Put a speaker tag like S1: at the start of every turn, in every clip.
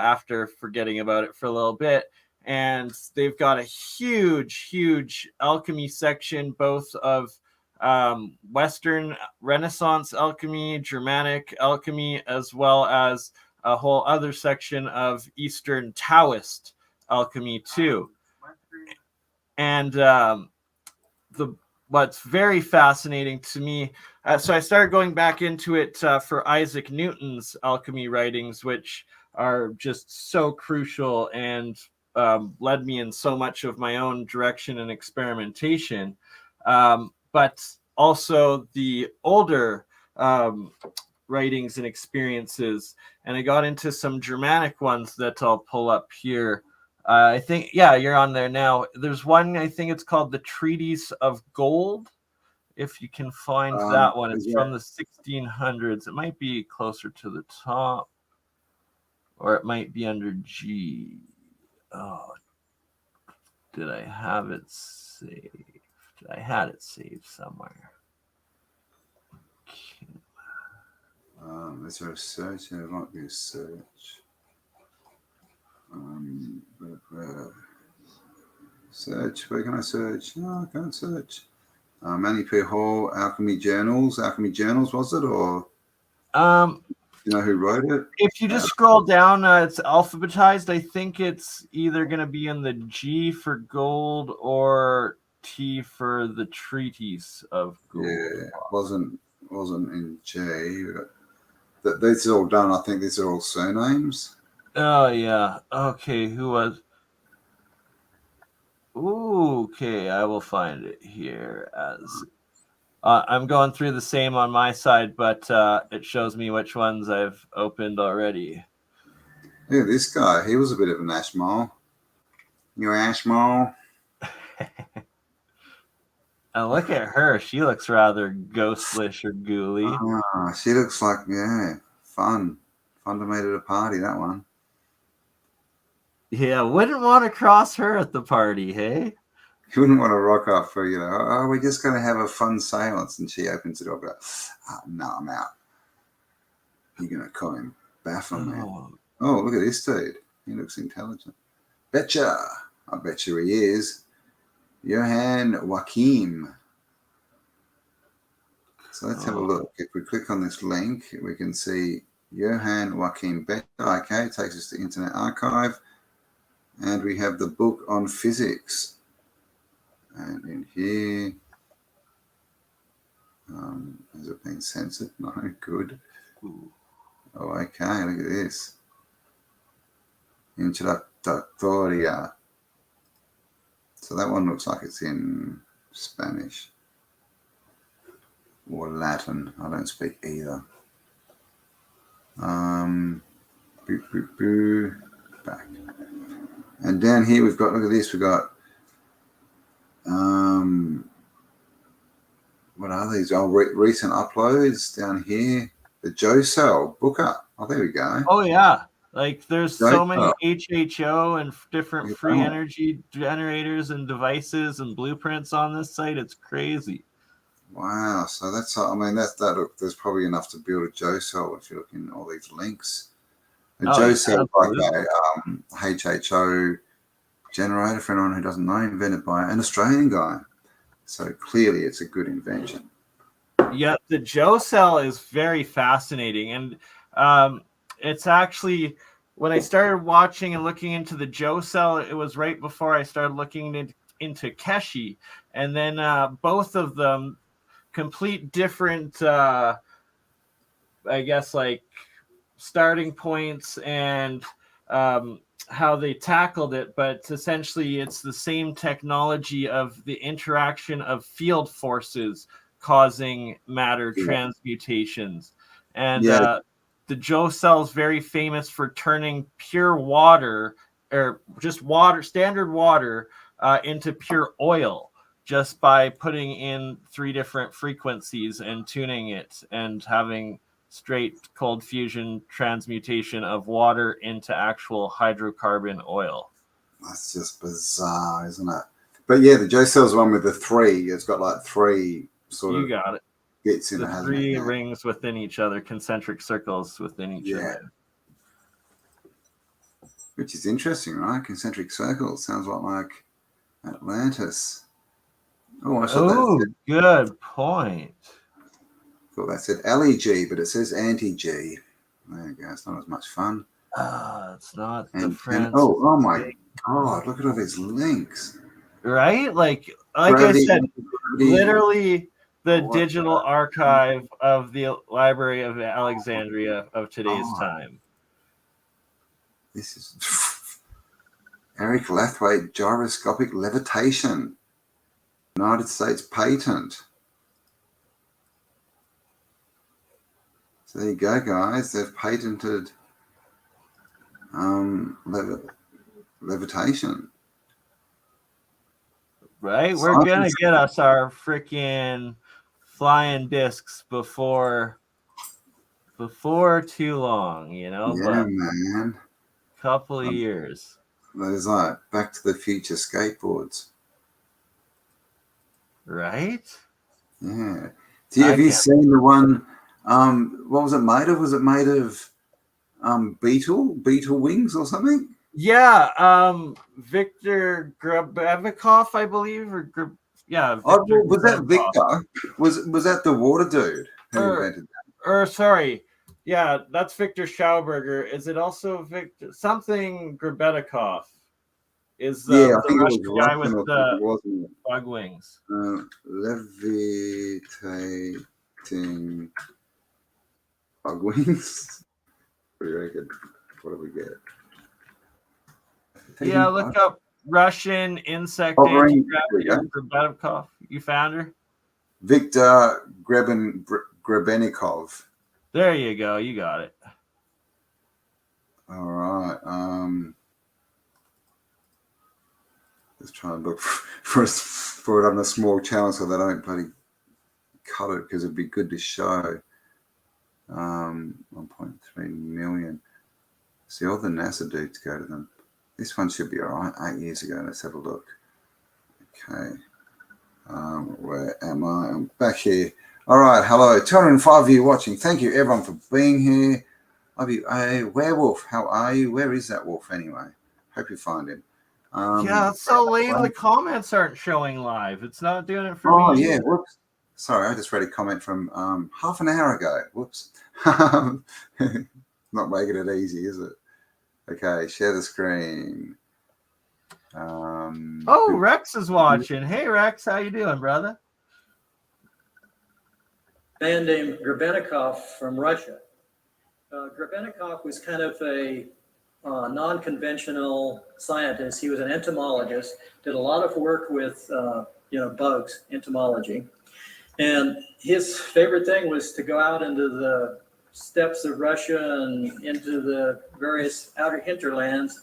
S1: after forgetting about it for a little bit. And they've got a huge alchemy section, both of Western Renaissance alchemy, Germanic alchemy, as well as a whole other section of Eastern Taoist alchemy too. And what's very fascinating to me, so I started going back into it for Isaac Newton's alchemy writings, which are just so crucial and led me in so much of my own direction and experimentation. But also the older writings and experiences. And I got into some Germanic ones that I'll pull up here. I think, yeah, you're on there now. There's one, I think it's called the Treatise of Gold. If you can find that one, it's from the 1600s. It might be closer to the top, or it might be under G. Oh, did I have it saved? I had it saved somewhere.
S2: Is there a search? There might be a search. Search. Where can I search? No, I can't search. Manny P. Hall, Alchemy Journals. Alchemy Journals, was it? Or you know who wrote it?
S1: If you just scroll down, it's alphabetized. I think it's either going to be in the G for gold or T for the Treatise of Gold.
S2: Yeah, it wasn't in J. These are all done. I think these are all surnames.
S1: Oh yeah. Okay, who was? Ooh, okay, I will find it here as I'm going through the same on my side, but it shows me which ones I've opened already.
S2: Yeah, this guy, he was a bit of an ashmole. You ashmole.
S1: And look at her. She looks rather ghostlish or ghouly.
S2: She looks like, yeah, fun. Fun to meet at a party, that one.
S1: Yeah, wouldn't want to cross her at the party, hey?
S2: You wouldn't want to rock up for, we're just going to have a fun seance. And she opens the door, but no, I'm out. You're going to call him Baffin, man. Oh, look at this dude. He looks intelligent. Betcha. I bet you he is. Johann Joachim. So let's have a look. If we click on this link, we can see Johann Joachim Betcha. Okay, it takes us to Internet Archive. And we have the book on physics. And in here, has it been censored? No, good. Oh, okay, look at this. Introductoria. So that one looks like it's in Spanish or Latin. I don't speak either. Back. And down here we've got, look at this, we've got, what are these? Oh, recent uploads down here. The Joe Cell Booker. Oh, there we go.
S1: Oh, yeah. Like there's so many HHO and different free energy generators and devices and blueprints on this site. It's crazy.
S2: Wow. So that's, I mean, there's probably enough to build a Joe Cell if you're looking at all these links. A Joe Cell like a HHO generator, for anyone who doesn't know, invented by an Australian guy. So clearly it's a good invention.
S1: Yeah, the Joe Cell is very fascinating. And it's actually, when I started watching and looking into the Joe Cell, it was right before I started looking into Keshi. And then both of them, complete different, I guess, like starting points and how they tackled it, but essentially it's the same technology of the interaction of field forces causing matter transmutations. And the Joe Cell is very famous for turning pure water, or just water, standard water, into pure oil, just by putting in 3 different frequencies and tuning it and having straight cold fusion transmutation of water into actual hydrocarbon oil.
S2: That's just bizarre, isn't it? But yeah, the Joe Cell's one with the 3. It's got like 3 sort of.
S1: You got it.
S2: Bits in
S1: the
S2: it,
S1: 3 rings within each other, concentric circles within each other.
S2: which is interesting, right? Concentric circles sounds a lot like Atlantis. Oh, I thought that
S1: Oh,
S2: said,
S1: good point.
S2: thought that said LEG, but it says anti-G. There you go. It's not as much fun.
S1: It's not the
S2: And
S1: Francis.
S2: oh my God! Look at all these links.
S1: Right? Like
S2: Gravity,
S1: I said,
S2: anti-gravity.
S1: literally the
S2: What
S1: digital archive of the Library of Alexandria of today's time.
S2: This is Eric Lathwaite gyroscopic levitation. United States patent. So there you go, guys. They've patented levitation.
S1: Right? We're going to get us our freaking flying discs before too long, you know?
S2: Yeah,
S1: but
S2: man.
S1: couple of years.
S2: There's like Back to the Future skateboards.
S1: Right?
S2: Yeah. Have you seen the one? What was it made of? Was it made of beetle wings or something?
S1: Yeah, Victor Grabevikov, I believe, or Victor.
S2: Was that Victor? Was that the water dude who invented that?
S1: Sorry, yeah, that's Victor Schauberger. Is it also Victor something Grabevikov? Is
S2: I think
S1: the Russian guy with the
S2: wasn't it?
S1: bug wings?
S2: Levitating bug wings. What do you reckon? What do we get?
S1: Yeah, look up Russian insect anti-gravity Grabevikov. You found her?
S2: Victor Grebenikov.
S1: There you go. You got it.
S2: All right. Let's try and look for it on a small channel so they don't bloody cut it, because it'd be good to show. 1.3 million. See, all the NASA dudes go to them. This one should be all right. 8 years ago. Let's have a look. Okay. Where am I? I'm back here. All right. Hello. 205 of you watching. Thank you, everyone, for being here. Love you. Hey, Werewolf, how are you? Where is that wolf anyway? Hope you find him.
S1: Yeah, it's so lame. The comments aren't showing live. It's not doing it for me.
S2: Oh, yeah. Whoops. Sorry, I just read a comment from half an hour ago. Whoops. Not making it easy, is it? Okay, share the screen.
S1: Rex is watching. Hey, Rex, how you doing, brother?
S3: A man named Grebenikov from Russia. Grebenikov was kind of a non-conventional scientist. He was an entomologist, did a lot of work with bugs, entomology. And his favorite thing was to go out into the steppes of Russia and into the various outer hinterlands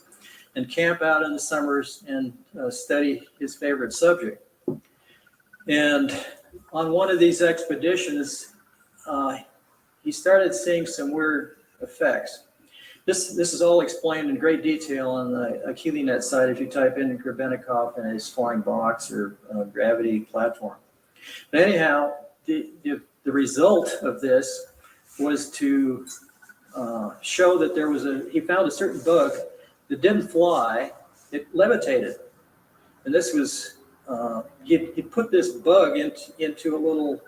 S3: and camp out in the summers and study his favorite subject. And on one of these expeditions, he started seeing some weird effects. This is all explained in great detail on the AlienScientist site if you type in Grebenikov and his flying box or gravity platform. But anyhow, the result of this was to show that he found a certain bug that didn't fly, it levitated. And this was, he put this bug into a little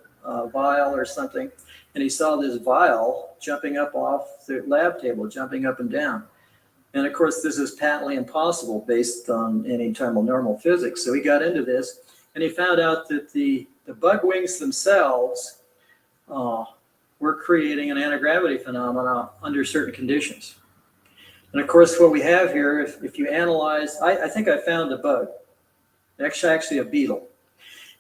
S3: vial or something, and he saw this vial jumping up off the lab table, jumping up and down. And of course, this is patently impossible based on any type of normal physics. So he got into this, and he found out that the bug wings themselves were creating an anti-gravity phenomena under certain conditions. And of course, what we have here, if you analyze, I think I found a bug, actually a beetle.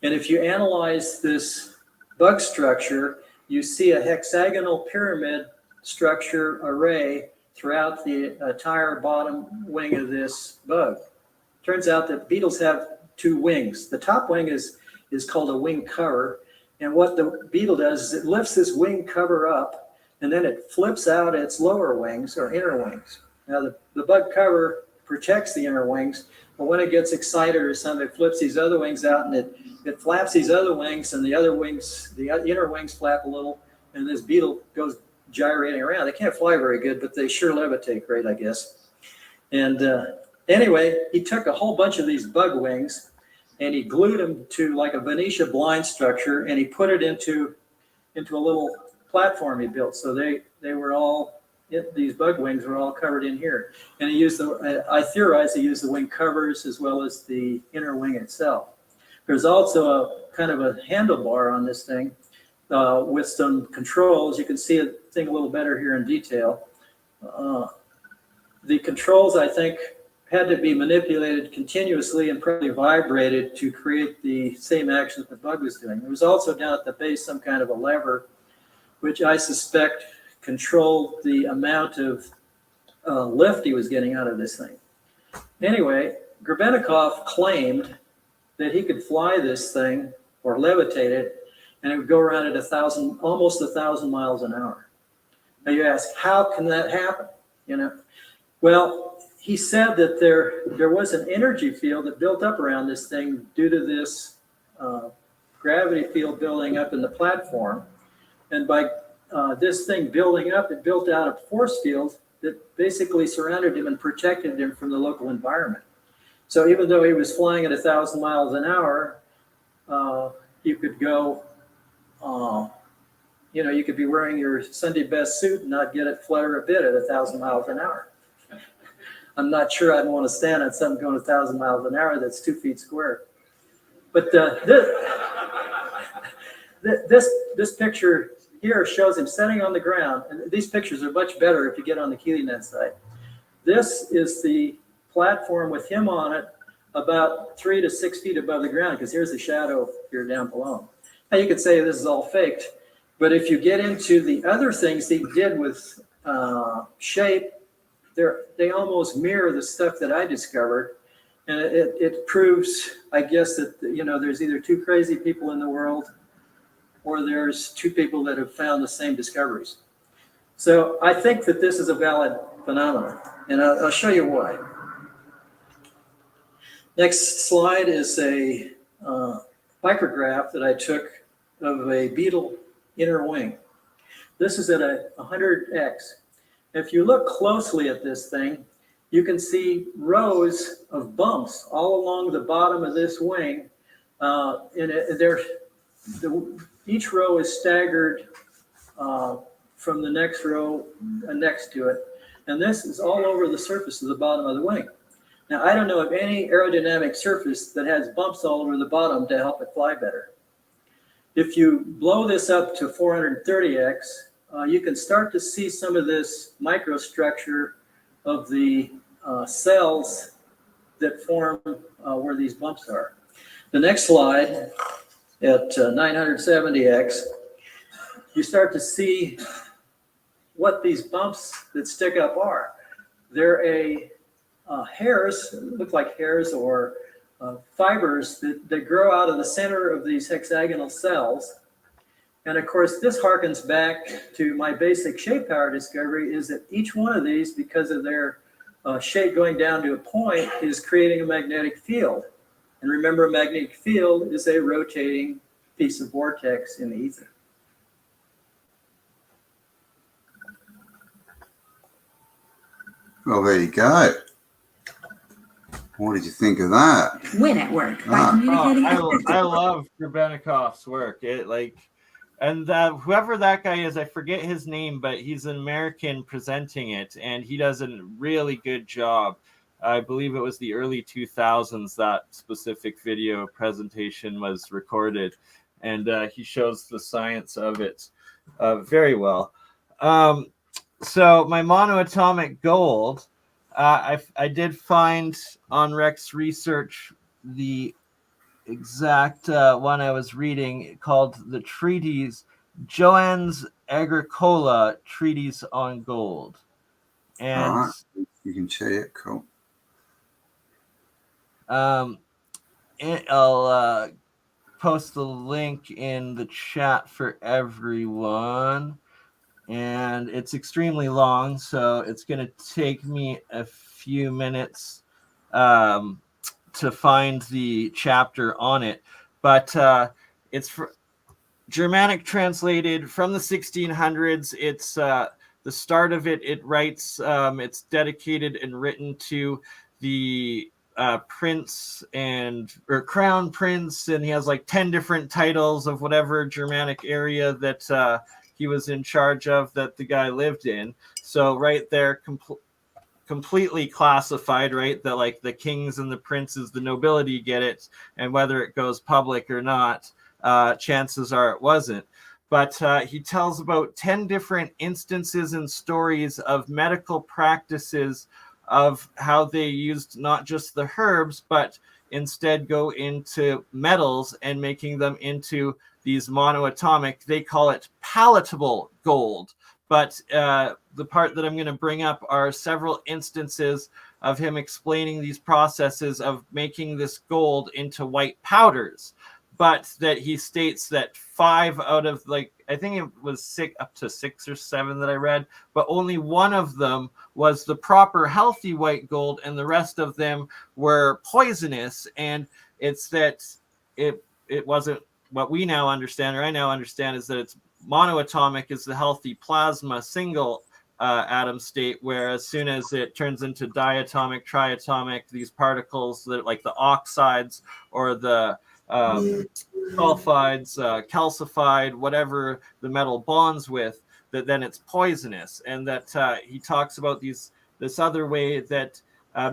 S3: And if you analyze this bug structure, you see a hexagonal pyramid structure array throughout the entire bottom wing of this bug. Turns out that beetles have two wings. The top wing is called a wing cover. And what the beetle does is it lifts this wing cover up, and then it flips out its lower wings or inner wings. Now the bug cover protects the inner wings, but when it gets excited or something, it flips these other wings out, and it flaps these other wings, and the other wings, the inner wings flap a little, and this beetle goes gyrating around. They can't fly very good, but they sure levitate great, I guess. And anyway, he took a whole bunch of these bug wings and he glued them to like a Venetia blind structure, and he put it into a little platform he built. So they were all, these bug wings were all covered in here. And he used I theorize he used the wing covers as well as the inner wing itself. There's also a kind of a handlebar on this thing with some controls. You can see the thing a little better here in detail. The controls, I think, had to be manipulated continuously and probably vibrated to create the same action that the bug was doing. There was also down at the base some kind of a lever, which I suspect controlled the amount of lift he was getting out of this thing. Anyway, Grebennikov claimed that he could fly this thing or levitate it, and it would go around at almost 1,000 miles an hour. Now you ask, how can that happen? You know, well, he said that there was an energy field that built up around this thing due to this gravity field building up in the platform. And by this thing building up, it built out a force field that basically surrounded him and protected him from the local environment. So even though he was flying at 1,000 miles an hour, you could go, you could be wearing your Sunday best suit and not get it flutter a bit at 1,000 miles an hour. I'm not sure I'd want to stand on something going 1,000 miles an hour that's 2 feet square. But this picture here shows him sitting on the ground. And these pictures are much better if you get on the KeelyNet site. This is the platform with him on it about 3 to 6 feet above the ground, because here's the shadow here down below. Now you could say this is all faked, but if you get into the other things he did with shape, they almost mirror the stuff that I discovered. And it proves, I guess, that, there's either two crazy people in the world or there's two people that have found the same discoveries. So I think that this is a valid phenomenon, and I'll show you why. Next slide is a micrograph that I took of a beetle inner wing. This is at 100x. If you look closely at this thing, you can see rows of bumps all along the bottom of this wing. Each row is staggered from the next row next to it. And this is all over the surface of the bottom of the wing. Now, I don't know of any aerodynamic surface that has bumps all over the bottom to help it fly better. If you blow this up to 430x, you can start to see some of this microstructure of the cells that form where these bumps are. The next slide, at 970x, you start to see what these bumps that stick up are. They're hairs, look like hairs or fibers that grow out of the center of these hexagonal cells. And of course, this harkens back to my basic shape power discovery, is that each one of these, because of their shape going down to a point, is creating a magnetic field. And remember, a magnetic field is a rotating piece of vortex in the ether.
S2: Well, there you go. What did you think of that?
S4: Win at work by communicating.
S1: I love Grebennikov's work. Whoever that guy is, I forget his name, but he's an American presenting it, and he does a really good job. I believe it was the early 2000s that specific video presentation was recorded, and he shows the science of it very well. So my monoatomic gold, I did find on Rex Research the exact one I was reading, called the Treatise, Joannes Agricola Treatise on Gold. And
S2: all right. You can check it. Cool.
S1: I'll post the link in the chat for everyone. And it's extremely long, so it's going to take me a few minutes to find the chapter on it. But it's Germanic translated from the 1600s. It's the start of it, it writes, it's dedicated and written to the prince or crown prince, and he has like 10 different titles of whatever Germanic area that he was in charge of, that the guy lived in. So right there, completely classified, right? That like the kings and the princes, the nobility get it, and whether it goes public or not, chances are it wasn't. But he tells about 10 different instances and stories of medical practices of how they used not just the herbs, but instead go into metals and making them into these monoatomic, they call it palatable gold. But the part that I'm going to bring up are several instances of him explaining these processes of making this gold into white powders. But that he states that 5 out of, like, I think it was up to 6 or 7 that I read, but only one of them was the proper healthy white gold, and the rest of them were poisonous. And it's that it wasn't what we now understand, or I now understand, is that it's monoatomic is the healthy plasma single atom state, where as soon as it turns into diatomic, triatomic, these particles that like the oxides or the sulfides, calcified, whatever the metal bonds with, that then it's poisonous. And that he talks about this other way that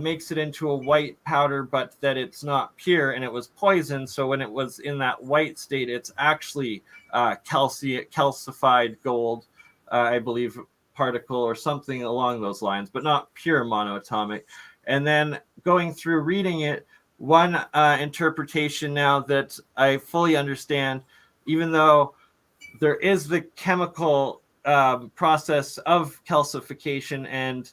S1: makes it into a white powder, but that it's not pure and it was poison. So when it was in that white state, it's actually calcified gold, I believe, particle or something along those lines, but not pure monoatomic. And then going through reading it, one interpretation now that I fully understand, even though there is the chemical process of calcification and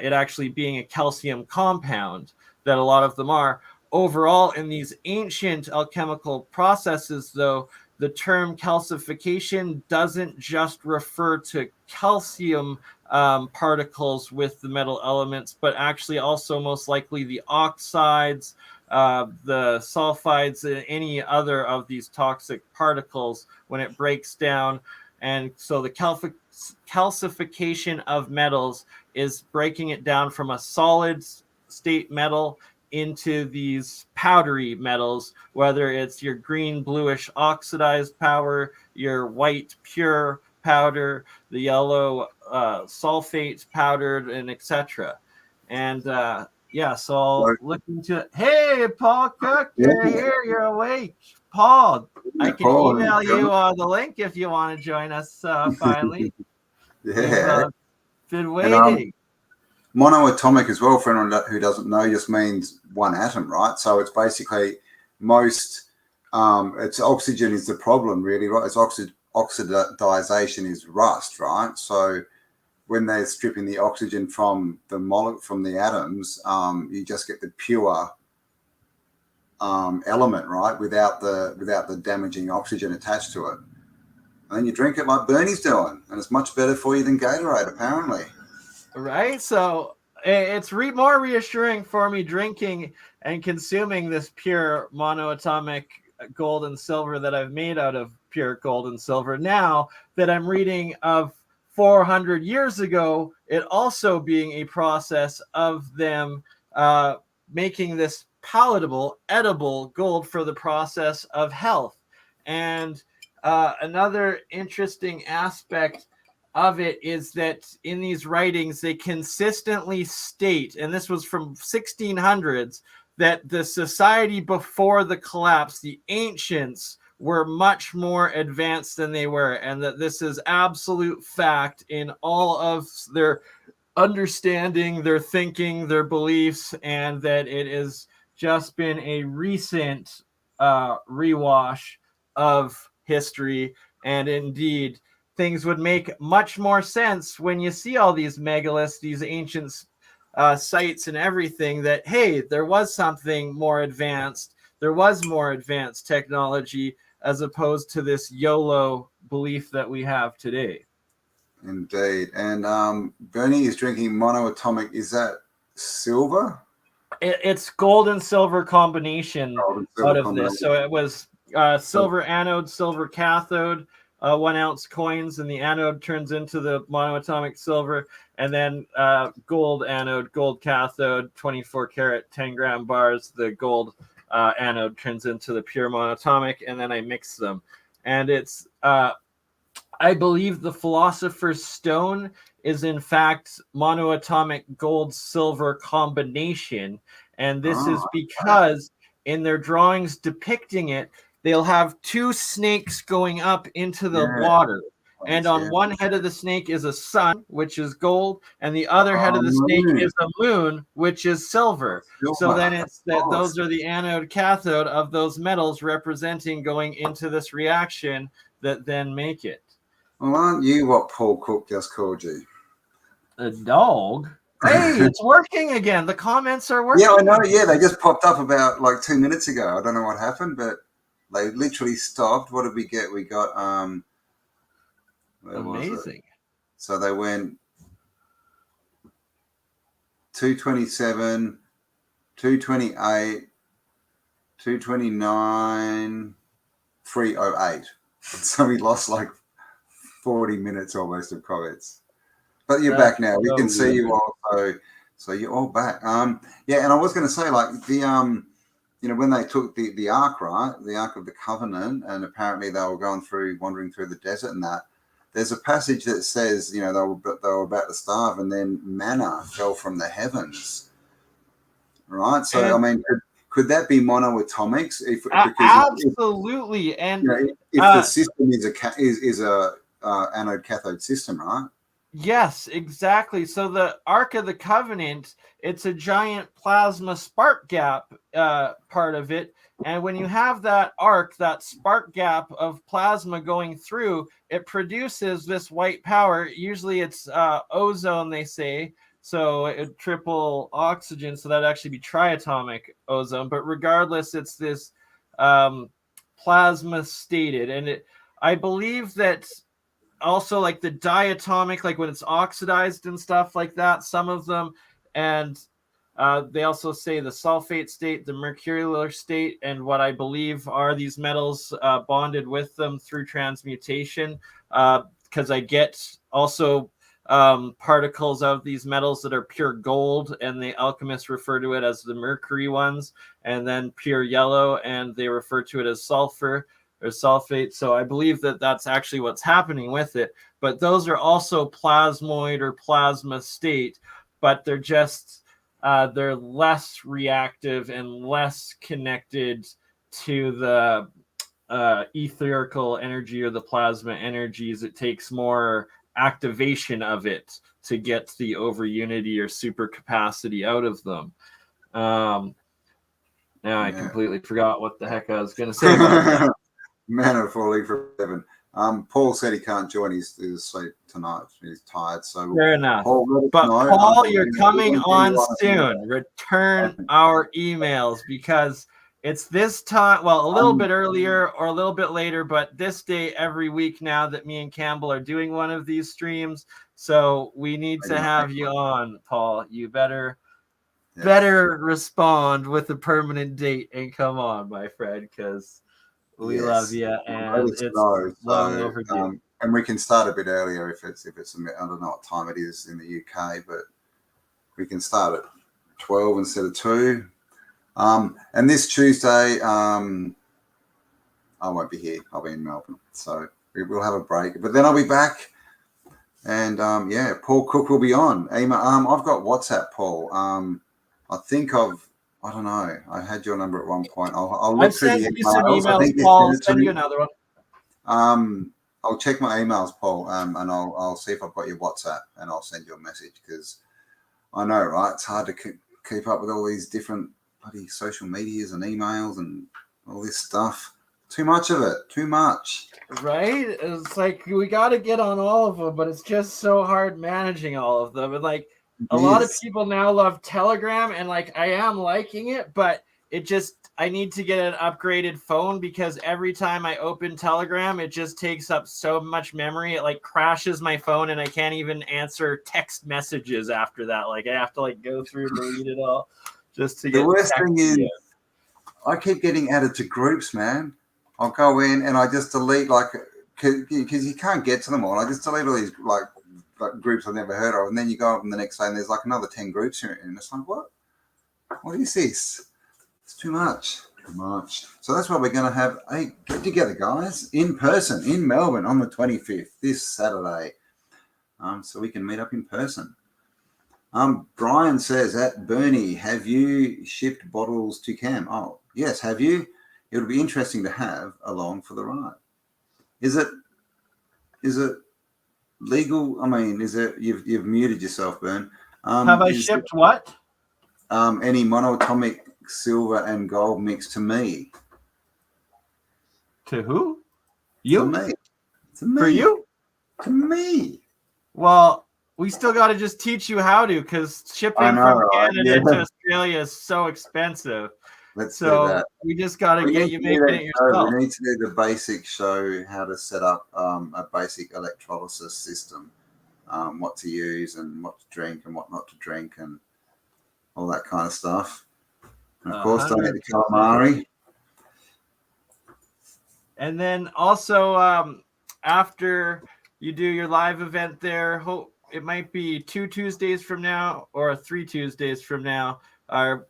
S1: it actually being a calcium compound, that a lot of them are, overall in these ancient alchemical processes, though, the term calcification doesn't just refer to calcium particles with the metal elements, but actually also most likely the oxides, the sulfides, and any other of these toxic particles when it breaks down. And so the calcification of metals is breaking it down from a solid state metal into these powdery metals, whether it's your green bluish oxidized powder, your white pure powder, the yellow sulfate powdered, and etc. And yeah, so I'll look into it. Hey, Paul Cook, you're here, you're awake. Paul, I can email you the link if you want to join us finally.
S2: Yeah.
S1: We've been waiting.
S2: Monoatomic as well, for anyone who doesn't know, just means one atom, right? So it's basically it's oxygen is the problem, really, right? It's oxidization is rust, right? So when they're stripping the oxygen from the atoms, you just get the pure element, right? Without the damaging oxygen attached to it. And then you drink it like Bernie's doing, and it's much better for you than Gatorade, apparently.
S1: Right, so it's more reassuring for me drinking and consuming this pure monoatomic gold and silver that I've made out of pure gold and silver, now that I'm reading of 400 years ago, it also being a process of them making this palatable, edible gold for the process of health. And another interesting aspect of it is that in these writings, they consistently state, and this was from 1600s, that the society before the collapse, the ancients, were much more advanced than they were, and that this is absolute fact in all of their understanding, their thinking, their beliefs, and that it has just been a recent rewash of history. And indeed, things would make much more sense when you see all these megaliths, these ancient sites and everything, that, hey, there was something more advanced. There was more advanced technology, as opposed to this YOLO belief that we have today.
S2: Indeed. And Bernie is drinking monoatomic. Is that silver?
S1: It's gold and silver combination out of this. So it was silver anode, silver cathode, 1 ounce coins, and the anode turns into the monoatomic silver, and then gold anode, gold cathode, 24 karat, 10 gram bars. The gold anode turns into the pure monatomic, and then I mix them. And it's, I believe the Philosopher's Stone is in fact monoatomic gold silver combination. And this is because in their drawings depicting it, they'll have 2 snakes going up into the water. And on one head of the snake is a sun, which is gold, and the other head of the snake is a moon, which is silver. So then it's that those are the anode cathode of those metals representing going into this reaction that then make it.
S2: Well, aren't you what Paul Cook just called you?
S1: A dog? Hey, it's working again. The comments are working.
S2: Yeah, I know. Yeah, they just popped up about like 2 minutes ago. I don't know what happened, but they literally stopped. What did we get? We got
S1: amazing.
S2: So they went 227, 228, 229, 308. So we lost like 40 minutes almost of comments. But you're back now. We can see you all. So you're all back. Yeah, and I was going to say, like, the when they took the Ark, right, the Ark of the Covenant, and apparently they were wandering through the desert and that, there's a passage that says, they were about to starve, and then manna fell from the heavens, right? So, I mean, could that be monoatomics?
S1: Absolutely.
S2: If the system is a anode cathode system, right?
S1: Yes, exactly. So the Ark of the Covenant, it's a giant plasma spark gap part of it. And when you have that arc, that spark gap of plasma going through, it produces this white power. Usually it's ozone, they say. So it triple oxygen. So that'd actually be triatomic ozone. But regardless, it's this plasma stated. And I believe that also like the diatomic, like when it's oxidized and stuff like that, some of them, and they also say the sulfate state, the mercurial state, and what I believe are these metals bonded with them through transmutation, because I get also particles of these metals that are pure gold, and the alchemists refer to it as the mercury ones, and then pure yellow, and they refer to it as sulfur or sulfate. So I believe that that's actually what's happening with it. But those are also plasmoid or plasma state, but they're just they're less reactive and less connected to the etherical energy or the plasma energies. It takes more activation of it to get the overunity or super capacity out of them. Now I completely forgot what the heck I was going to say about that.
S2: Manna falling from heaven. Paul said he can't join. He's asleep tonight. He's tired. So
S1: fair enough. Paul, you're coming on soon. Return our emails because it's this time. Well, a little bit earlier or a little bit later, but this day every week now that me and Campbell are doing one of these streams. So we need to have you on, Paul. You better respond with a permanent date and come on, my friend, because we love you, and it's long overdue.
S2: And we can start a bit earlier if it's I don't know what time it is in the UK, but we can start at 12 instead of 2. And this Tuesday, I won't be here. I'll be in Melbourne, so we'll have a break. But then I'll be back, and Paul Cook will be on. I've got WhatsApp, Paul. I don't know. I had your number at one point. I'll look through the emails.
S1: Emails, Paul. I'll send you another one.
S2: I'll check my emails, Paul, and I'll see if I've got your WhatsApp, and I'll send you a message because I know, right? It's hard to keep up with all these different bloody social medias and emails and all this stuff. Too much of it. Too much.
S1: Right? It's like we got to get on all of them, but it's just so hard managing all of them. And like, a lot of people now love Telegram, and like I am liking it, but I need to get an upgraded phone because every time I open Telegram, it just takes up so much memory. It like crashes my phone, and I can't even answer text messages after that. Like I have to like go through and delete it all just to get.
S2: The worst thing is, I keep getting added to groups, man. I'll go in and I just delete like because you can't get to them all. I just delete all these like groups I've never heard of, and then you go up the next day and there's like another 10 groups here, and it's like, what is this? It's too much. So that's why we're going to have a get together, guys, in person in Melbourne on the 25th, this Saturday. So we can meet up in person. Brian says, at Bernie, have you shipped bottles to Cam? Oh, yes. Have you? It would be interesting to have along for the ride. Is it legal? I mean, is it? You've muted yourself, Bern.
S1: Have I shipped what?
S2: Any monoatomic silver and gold mix to me?
S1: To who? You?
S2: To me.
S1: For you?
S2: To me.
S1: Well, we still got to just teach you how to, because shipping from Canada to Australia is so expensive.
S2: Let's do that.
S1: We just got to get you making it yourself.
S2: We need to do the basic show, how to set up a basic electrolysis system, what to use and what to drink and what not to drink and all that kind of stuff. And of course, don't eat the calamari.
S1: And then also, after you do your live event there, it might be 2 Tuesdays from now or 3 Tuesdays from now, our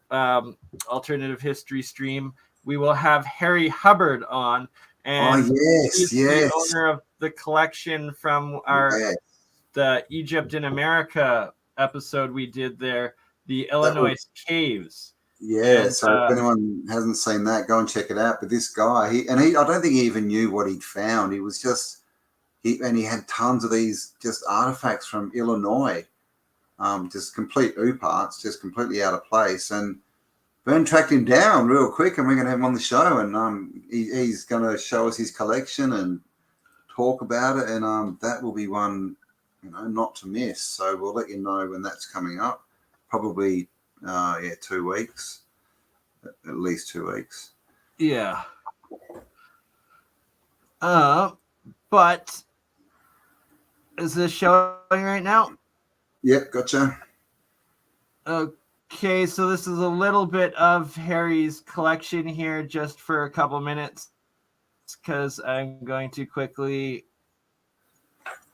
S1: alternative history stream, we will have Harry Hubbard on. And he's the owner of the collection from the Egypt in America episode we did there, the Illinois Caves.
S2: Yeah, so if anyone hasn't seen that, go and check it out. But this guy, I don't think he even knew what he'd found. He was just, he had tons of these just artifacts from Illinois, just complete parts, just completely out of place. And Bern tracked him down real quick, and we're going to have him on the show. And he's going to show us his collection and talk about it. And that will be one, not to miss. So we'll let you know when that's coming up. Probably 2 weeks, at least 2 weeks.
S1: Yeah. But is this showing right now?
S2: Yep, gotcha.
S1: Okay, so this is a little bit of Harry's collection here, just for a couple minutes, because I'm going to quickly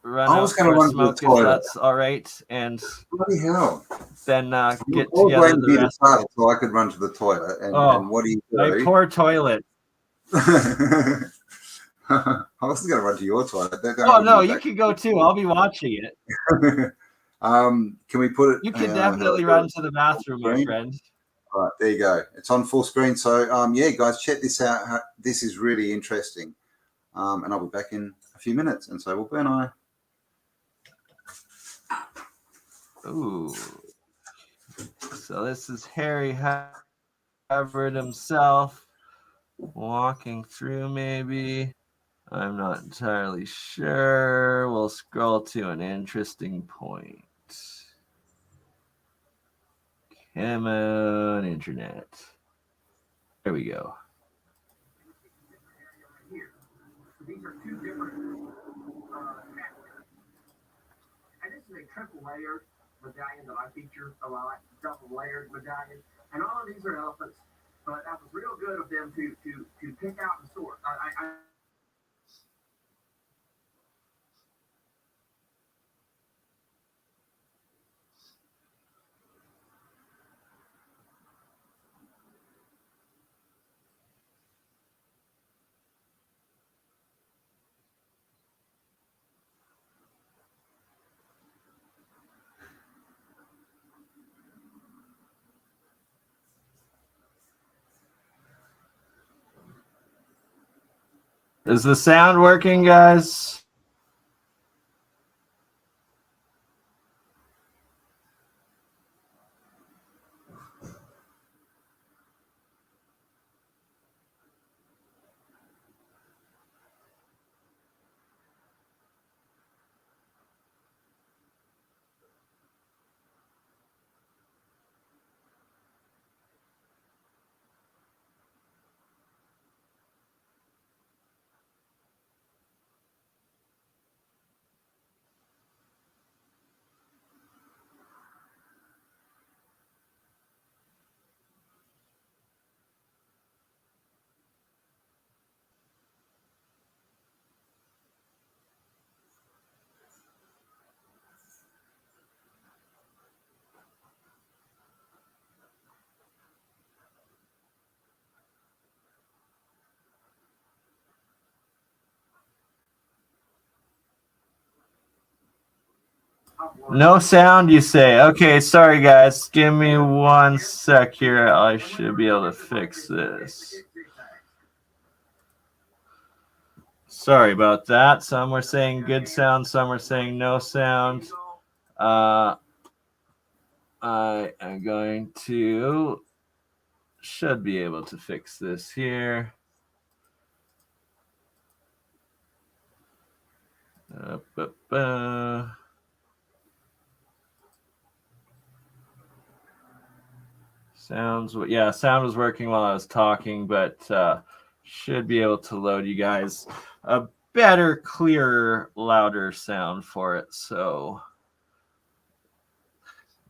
S1: run out for smoke, if that's all right, and
S2: bloody hell,
S1: then get together the rest.
S2: So I could run to the toilet, and what do you do?
S1: My poor toilet.
S2: I wasn't going to run to your toilet.
S1: No, you can go too. I'll be watching it.
S2: Can we put it?
S1: You can definitely run to the bathroom, my friend.
S2: All right, there you go. It's on full screen. So, guys, check this out. This is really interesting. And I'll be back in a few minutes. And so will Bern and I.
S1: Ooh. So this is Harry Hubbard himself walking through, maybe. I'm not entirely sure. We'll scroll to an interesting point. Come on, internet. There we go.
S5: These are two different and this is a triple layered medallion that I feature a lot, double layered medallion, and all of these are elephants, but that was real good of them to pick out and sort.
S1: Is the sound working, guys? No sound, you say? Okay, sorry guys. Give me 1 sec here. I should be able to fix this. Sorry about that. Some were saying good sound, some were saying no sound. I am going to, should be able to fix this here. Sounds, yeah, sound was working while I was talking, but should be able to load you guys a better, clearer, louder sound for it. So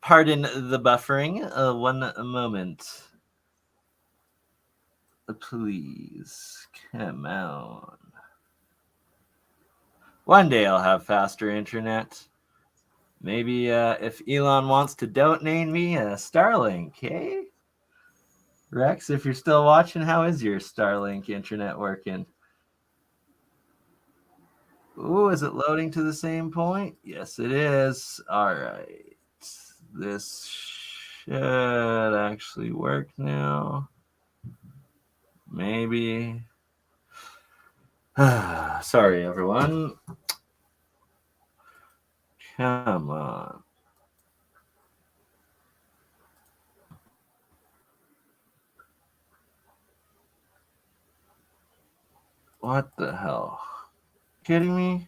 S1: pardon the buffering. 1 moment. Please, come on. One day I'll have faster internet. Maybe if Elon wants to donate me a Starlink, hey? Rex, if you're still watching, how is your Starlink internet working? Ooh, is it loading to the same point? Yes, it is. All right. This should actually work now. Maybe. Sorry, everyone. Come on. What the hell? Kidding me?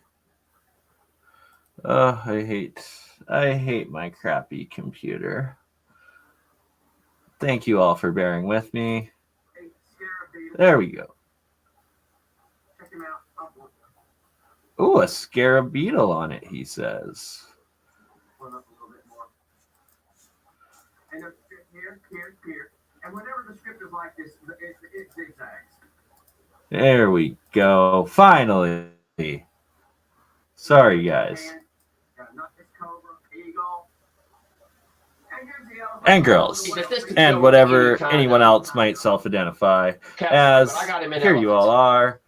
S1: Oh, I hate my crappy computer. Thank you all for bearing with me. There we go. Ooh, a scarab beetle on it, he says.
S5: And whenever the script is like this, it zigzags.
S1: There we go. Finally. Sorry, guys. And girls. And whatever anyone else might self-identify as. Here you all are.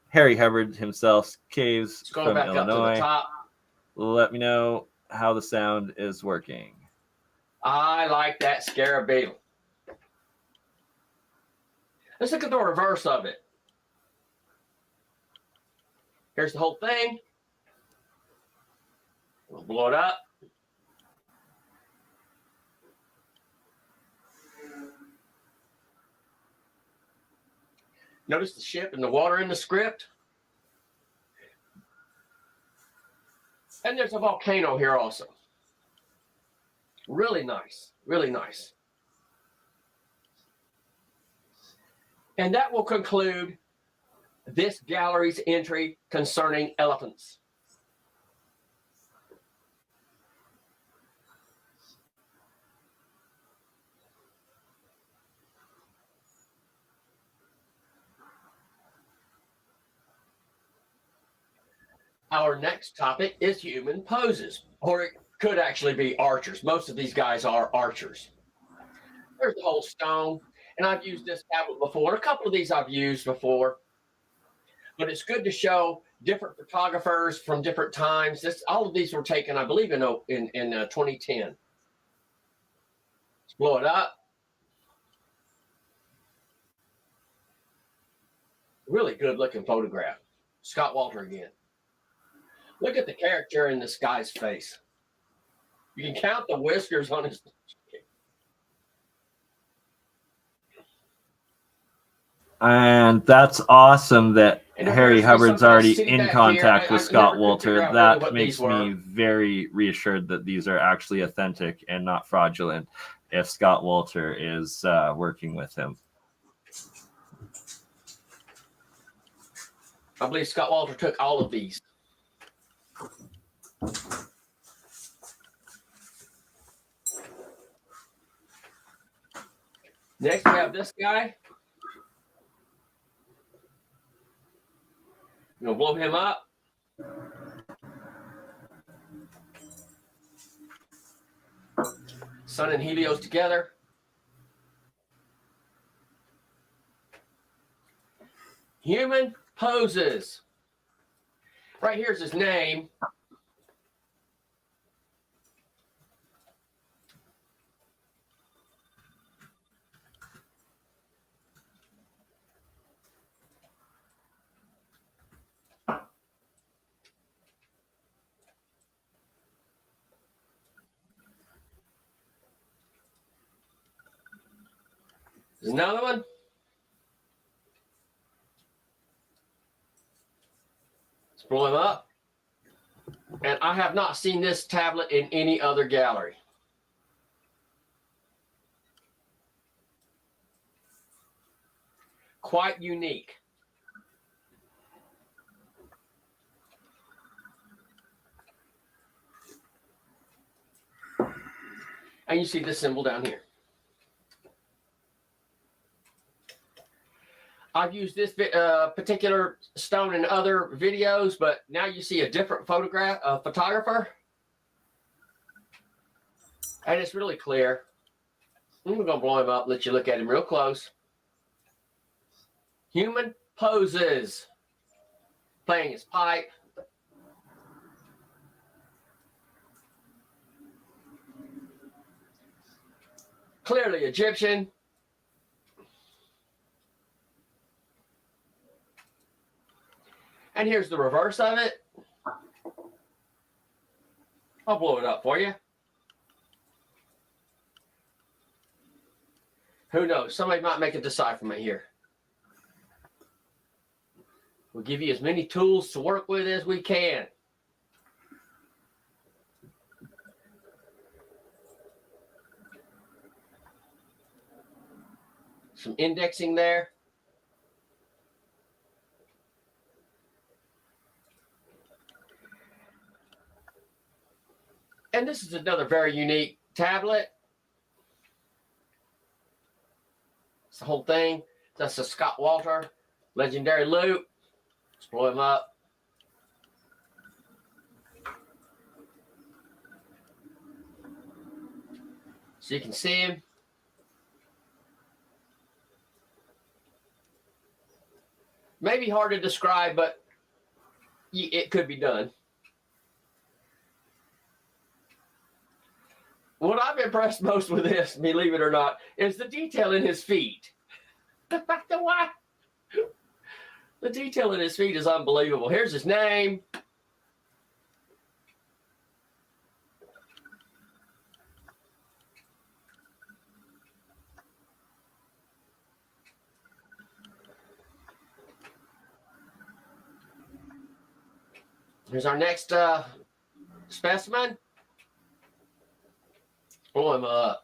S1: Harry Hubbard himself, Caves from Illinois. Let me know how the sound is working.
S6: I like that scarab beetle. Let's look at the reverse of it. Here's the whole thing. We'll blow it up. Notice the ship and the water in the script. And there's a volcano here also. Really nice. Really nice. And that will conclude this gallery's entry concerning elephants. Our next topic is human poses, or it could actually be archers. Most of these guys are archers. There's the whole stone, and I've used this tablet before. A couple of these I've used before, but it's good to show different photographers from different times. All of these were taken, I believe, in 2010. Let's blow it up. Really good looking photograph. Scott Walter again. Look at the character in this guy's face. You can count the whiskers on his.
S1: And that's awesome that Harry Hubbard's already in contact with Scott Walter. That makes me very reassured that these are actually authentic and not fraudulent if Scott Walter is working with him.
S6: I believe Scott Walter took all of these. Next, we have this guy. You gonna blow him up? Sun and Helios together. Human poses. Right here's his name. There's another one. Let's blow him up. And I have not seen this tablet in any other gallery. Quite unique. And you see the symbol down here. I've used this particular stone in other videos, but now you see a different photographer. And it's really clear. I'm going to blow him up, let you look at him real close. Human poses. Playing his pipe. Clearly Egyptian. And here's the reverse of it. I'll blow it up for you. Who knows? Somebody might make a decipherment here. We'll give you as many tools to work with as we can. Some indexing there. And this is another very unique tablet. It's the whole thing. That's a Scott Walter legendary loop. Let's blow him up. So you can see him. Maybe hard to describe, but it could be done. What I'm impressed most with this, believe it or not, is the detail in his feet. The detail in his feet is unbelievable. Here's his name. Here's our next specimen. Blow him up.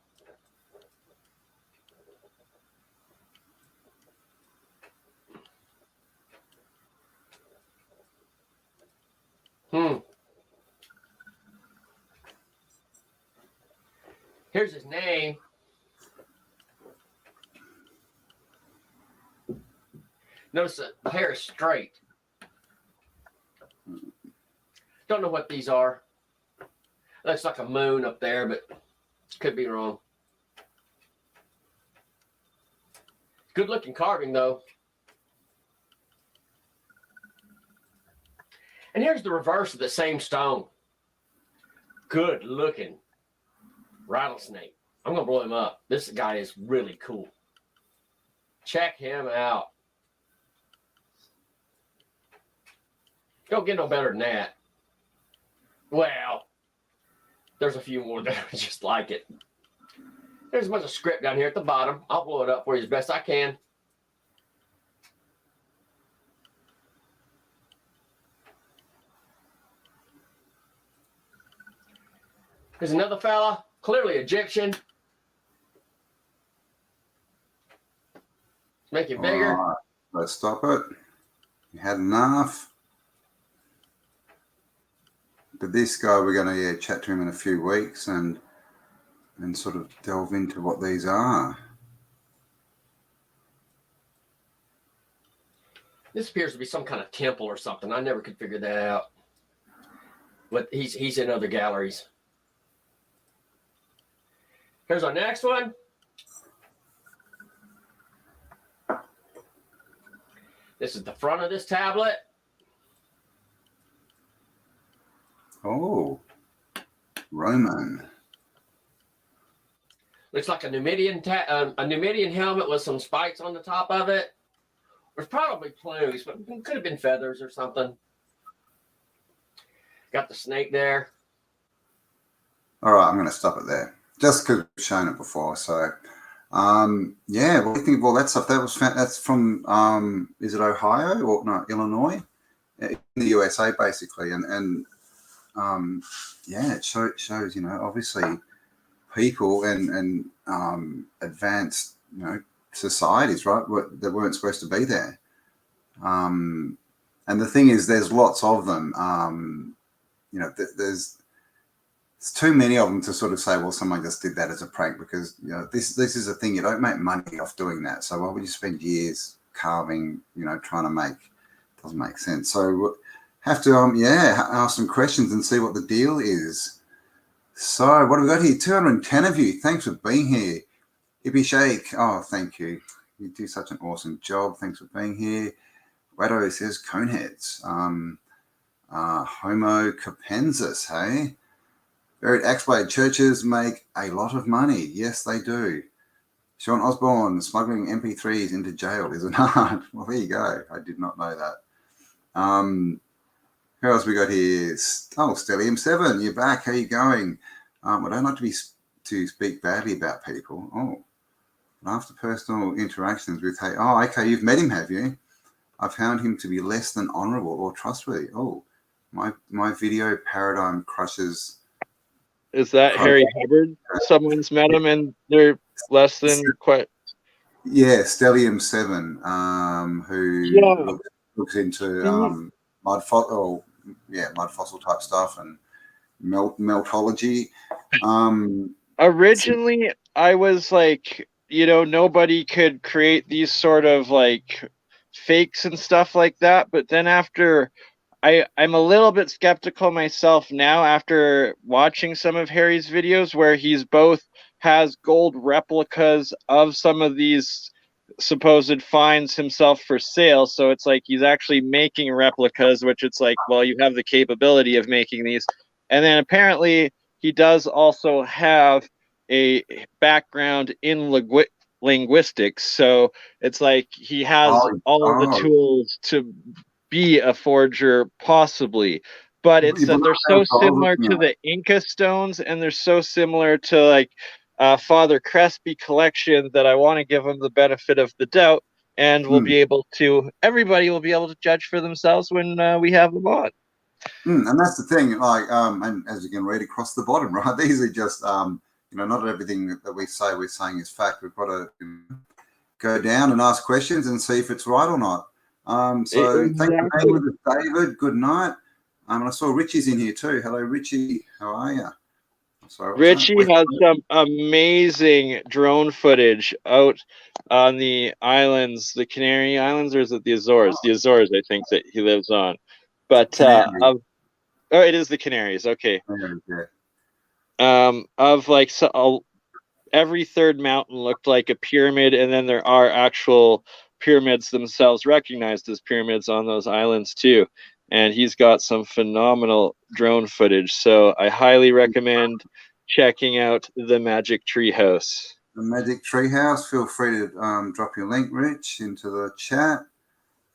S6: Here's his name. Notice the hair is straight. Don't know what these are. Looks like a moon up there, but could be wrong. Good looking carving though. And here's the reverse of the same stone. Good looking rattlesnake. I'm going to blow him up. This guy is really cool. Check him out. Don't get no better than that. Well, there's a few more that are just like it. There's a bunch of script down here at the bottom. I'll blow it up for you as best I can. There's another fella, clearly Egyptian. Make it bigger.
S2: All right, let's stop it. You had enough. But this guy, we're going to chat to him in a few weeks and sort of delve into what these are.
S6: This appears to be some kind of temple or something. I never could figure that out. But he's in other galleries. Here's our next one. This is the front of this tablet.
S2: Oh, Roman.
S6: Looks like a Numidian helmet with some spikes on the top of it. There's probably plumes, but it could have been feathers or something. Got the snake there.
S2: All right, I'm going to stop it there. Just because we've shown it before, so Yeah, what do you think of all that stuff? That's from is it Ohio or no, Illinois? In the USA, basically. And yeah, it shows, you know, obviously people and advanced, you know, societies, right, that weren't supposed to be there. And the thing is, there's lots of them. You know, there's too many of them to sort of say, well, someone just did that as a prank, because, you know, this is a thing. You don't make money off doing that. So why would you spend years carving, you know, trying to make, doesn't make sense. So have to, ask some questions and see what the deal is. So what have we got here? 210 of you. Thanks for being here. Hippie Shake. Oh, thank you. You do such an awesome job. Thanks for being here. Wedo says coneheads. Homo capensis, hey? Buried Axblade, churches make a lot of money. Yes, they do. Sean Osborne, smuggling MP3s into jail is an art. Well, there you go. I did not know that. Who else we got here? Oh, Stellium7, you're back. How you going? I don't like to speak badly about people. Oh, after personal interactions with, hey, oh, okay, you've met him, have you? I found him to be less than honourable or trustworthy. Oh, my video paradigm crushes.
S7: Is that Harry Hubbard? Someone's met him and they're less than quite.
S2: Yeah, Stellium7, who looks into mud fossil type stuff and meltology.
S7: Originally, I was like, you know, nobody could create these sort of like fakes and stuff like that. But then after, I'm a little bit skeptical myself now after watching some of Harry's videos where he's both has gold replicas of some of these supposed finds himself for sale. So it's like he's actually making replicas, which it's like, well, you have the capability of making these. And then apparently he does also have a background in linguistics. So it's like he has all the tools to be a forger, possibly. But it's that they're so similar to the Inca stones, and they're so similar to like Father Crespi collection that I want to give them the benefit of the doubt, and everybody will be able to judge for themselves when we have them on.
S2: And that's the thing, like, and as you can read across the bottom, right? These are just, you know, not everything that we're saying is fact. We've got to go down and ask questions and see if it's right or not. So thank you for being with us, David. Good night. And I saw Richie's in here too. Hello, Richie. How are you? Sorry,
S7: Richie has some amazing drone footage out on the islands, the Canary Islands, or is it the Azores? The Azores, I think, that he lives on. But it is the Canaries. Okay. Of like every third mountain looked like a pyramid, and then there are actual pyramids themselves recognized as pyramids on those islands too. And he's got some phenomenal drone footage, so I highly recommend checking out the Magic Treehouse.
S2: The Magic Treehouse. Feel free to drop your link, Rich, into the chat.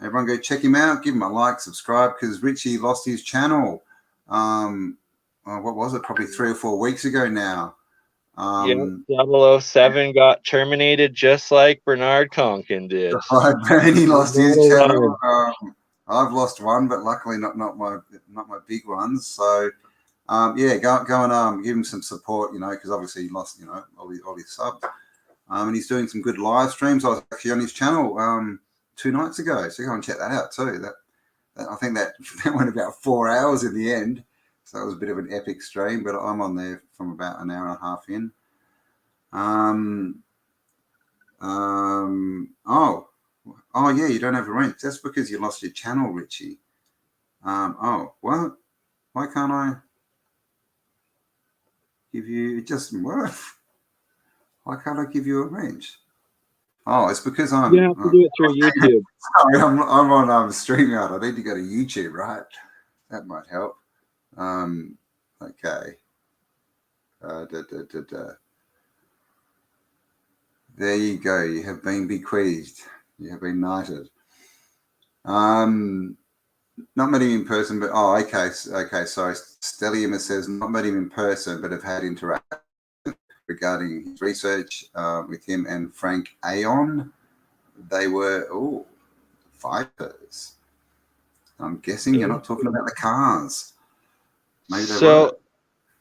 S2: Everyone go check him out. Give him a like, subscribe, because Richie lost his channel. What was it? Probably 3 or 4 weeks ago now.
S7: 007 got terminated just like Bernard Conkin did.
S2: Right, he lost his channel. I've lost one, but luckily not my big ones. So go and give him some support, you know, because obviously he lost, you know, all his subs. And he's doing some good live streams. I was actually on his channel 2 nights ago, so go and check that out too. I think that went about 4 hours in the end. So that was a bit of an epic stream, but I'm on there from about an hour and a half in. Oh yeah, you don't have a rank. That's because you lost your channel, Richie. What? Why can't I give you? It doesn't work. Why can't I give you a range? Oh, it's because I'm.
S7: You have to do it through YouTube.
S2: Sorry, I'm on StreamYard. I need to go to YouTube, right? That might help. Okay. There you go. You have been bequeathed. You have been knighted. Not met him in person, but okay. Sorry. Stellium says not met him in person, but have had interaction. regarding his research with him and Frank Aon. They were fighters. I'm guessing you're not talking about the cars. Maybe they were.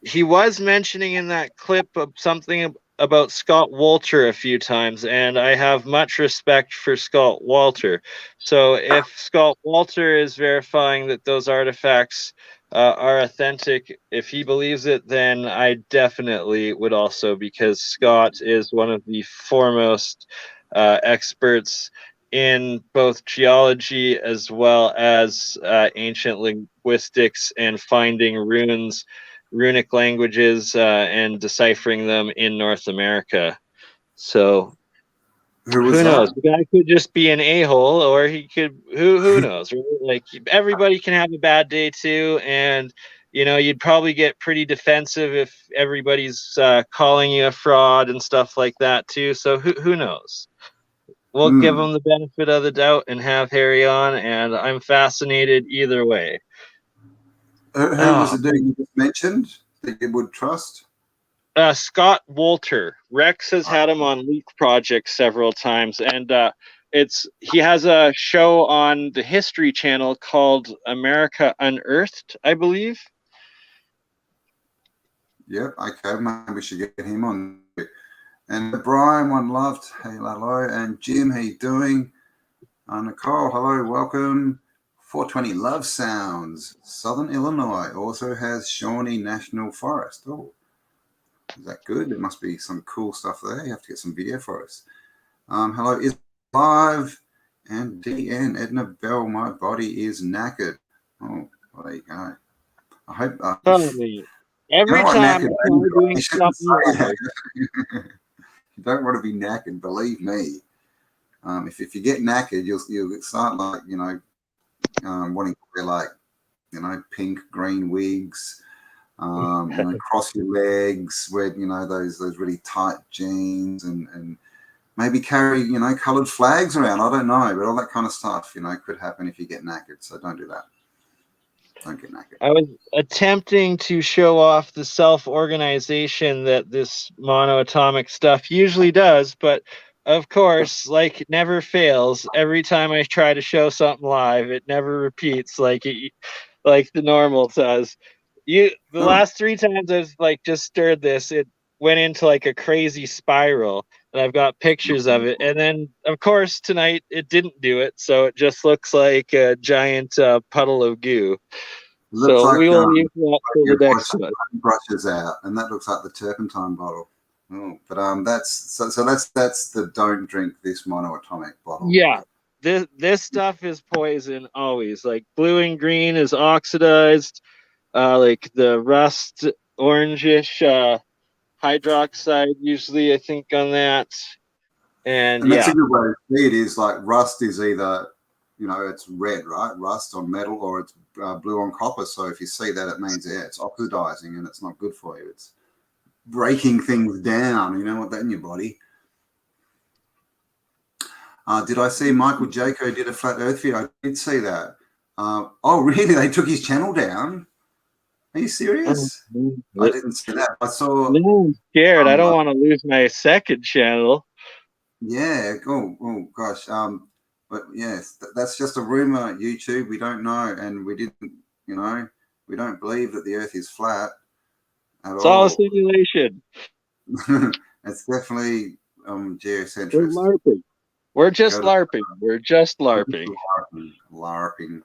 S7: He was mentioning in that clip of something about Scott Wolter a few times, and I have much respect for Scott Wolter. So if Scott Wolter is verifying that those artifacts are authentic, if he believes it, then I definitely would also, because Scott is one of the foremost experts in both geology as well as ancient linguistics and finding runes, runic languages, and deciphering them in North America. So who knows? The guy could just be an a-hole, or he could, who knows? Like, everybody can have a bad day too, and you'd probably get pretty defensive if everybody's calling you a fraud and stuff like that too. So who knows? We'll give him the benefit of the doubt and have Harry on, and I'm fascinated either way.
S2: Who was the dude you just mentioned that you would trust?
S7: Scott Wolter. Rex has had him on LeakProject several times, and he has a show on the History Channel called America Unearthed, I believe.
S2: Yep, okay, maybe we should get him on. And Brian, one loved. Hey, hello. And Jim, how you doing? Nicole, hello, welcome. 420 Love Sounds. Southern Illinois also has Shawnee National Forest. Oh, is that good? There must be some cool stuff there. You have to get some video for us. Hello, is live. And DN, Edna Bell, my body is knackered. Oh, well, there you go. I hope.
S7: Every time I'm doing something.
S2: You don't want to be knackered, believe me. If you get knackered, you'll start wanting to wear pink, green wigs, cross your legs, wear those really tight jeans, and maybe carry coloured flags around. I don't know, but all that kind of stuff could happen if you get knackered. So don't do that. Don't get knackered.
S7: I was attempting to show off the self-organization that this monoatomic stuff usually does, but of course, like it never fails. Every time I try to show something live, it never repeats like the normal does. The last 3 times I've just stirred this, it went into a crazy spiral, and I've got pictures of it. And then, of course, tonight it didn't do it, so it just looks like a giant puddle of goo. So we will leave that for the next one.
S2: Brushes out, and that looks like the turpentine bottle. Oh, but that's the don't drink this monoatomic bottle.
S7: Yeah, this stuff is poison always. Like blue and green is oxidized. Like the rust orangish hydroxide usually, I think, on that. And
S2: that's a good way to see it. Is like rust is either it's red, right? Rust on metal, or it's blue on copper. So if you see that, it means it's oxidizing and it's not good for you. It's breaking things down. You don't want that in your body. Did I see Michael Jaco did a flat earth video? I did see that. Oh, really? They took his channel down? Are you serious? I didn't see that. I saw.
S7: No, I'm scared. I don't want to lose my second channel.
S2: Yeah. Oh gosh. But yes, that's just a rumor. YouTube. We don't know, and we didn't. We don't believe that the Earth is flat.
S7: It's all a simulation.
S2: It's definitely geocentric.
S7: We're LARPing. We're just LARPing. We're just LARPing.
S2: LARPing.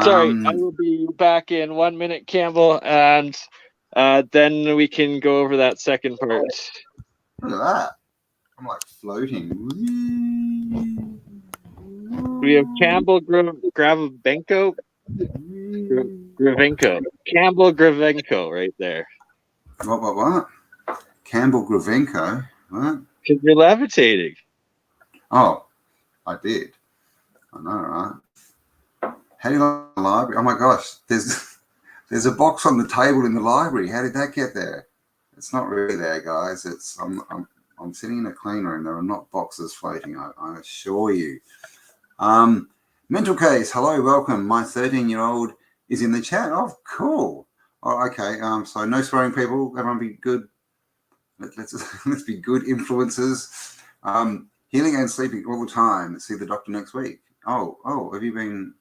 S7: Sorry, I will be back in 1 minute, Campbell, and then we can go over that second part.
S2: Look at that. I'm floating.
S7: We have Campbell Gravenko. Campbell Gravenko right there.
S2: What? Campbell Gravenko? What?
S7: Because you're levitating.
S2: Oh, I did. I know, right? How do you like the library? Oh my gosh, there's a box on the table in the library. How did that get there? It's not really there, guys. I'm sitting in a clean room. There are not boxes floating, I assure you. Mental Case, hello, welcome. My 13-year-old is in the chat. Oh, cool. Oh, okay. So no swearing, people. Everyone be good. Let's be good influencers. Healing and sleeping all the time. See the doctor next week. Oh, have you been?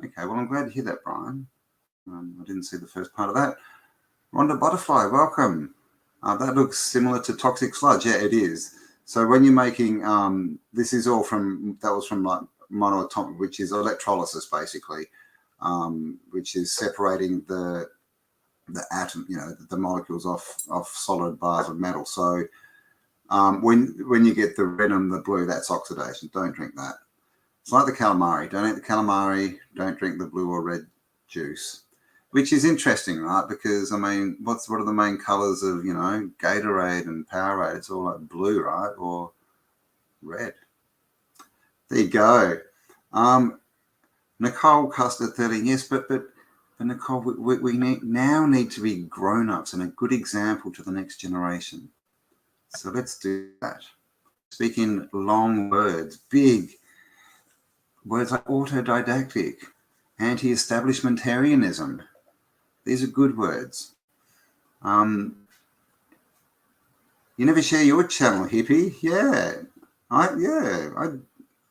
S2: Okay, well, I'm glad to hear that, Brian. I didn't see the first part of that. Rhonda Butterfly, welcome. That looks similar to toxic sludge. Yeah, it is. So when you're making, this is all that was from like monoatomic, which is electrolysis, basically, which is separating the atom, the molecules off solid bars of metal. So when you get the red and the blue, that's oxidation. Don't drink that. It's like the calamari. Don't eat the calamari. Don't drink the blue or red juice, which is interesting, right? Because I mean, what are the main colors of Gatorade and Powerade? It's all like blue, right, or red. There you go. Nicole Custard 13. Yes, but Nicole, we now need to be grown-ups and a good example to the next generation. So let's do that. Speaking long words, big words like autodidactic, anti-establishmentarianism. These are good words. You never share your channel, hippie. Yeah. I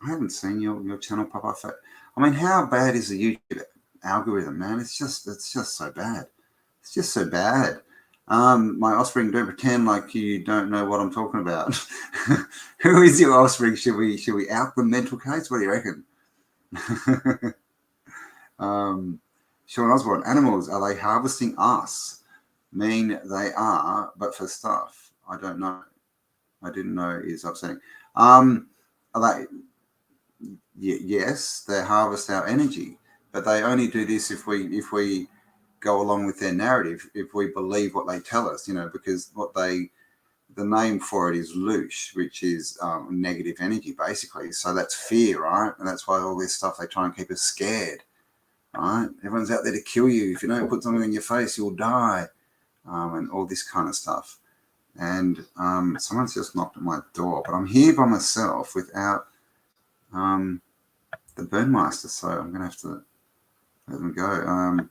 S2: haven't seen your channel pop up. I mean, how bad is the YouTube algorithm, man? It's just so bad. It's just so bad. My offspring, don't pretend like you don't know what I'm talking about. Who is your offspring? Should we out the mental case? What do you reckon? Sean Osborne, animals, are they harvesting us? Mean they are, but for stuff. I don't know. I didn't know is upsetting. Are they? Yes, they harvest our energy, but they only do this if we go along with their narrative, if we believe what they tell us, because the name for it is loosh, which is negative energy, basically. So that's fear, right? And that's why all this stuff, they try and keep us scared, right? Everyone's out there to kill you. If you don't put something in your face, you'll die, and all this kind of stuff. And someone's just knocked at my door, but I'm here by myself without the Burnmeister, so I'm going to have to let them go.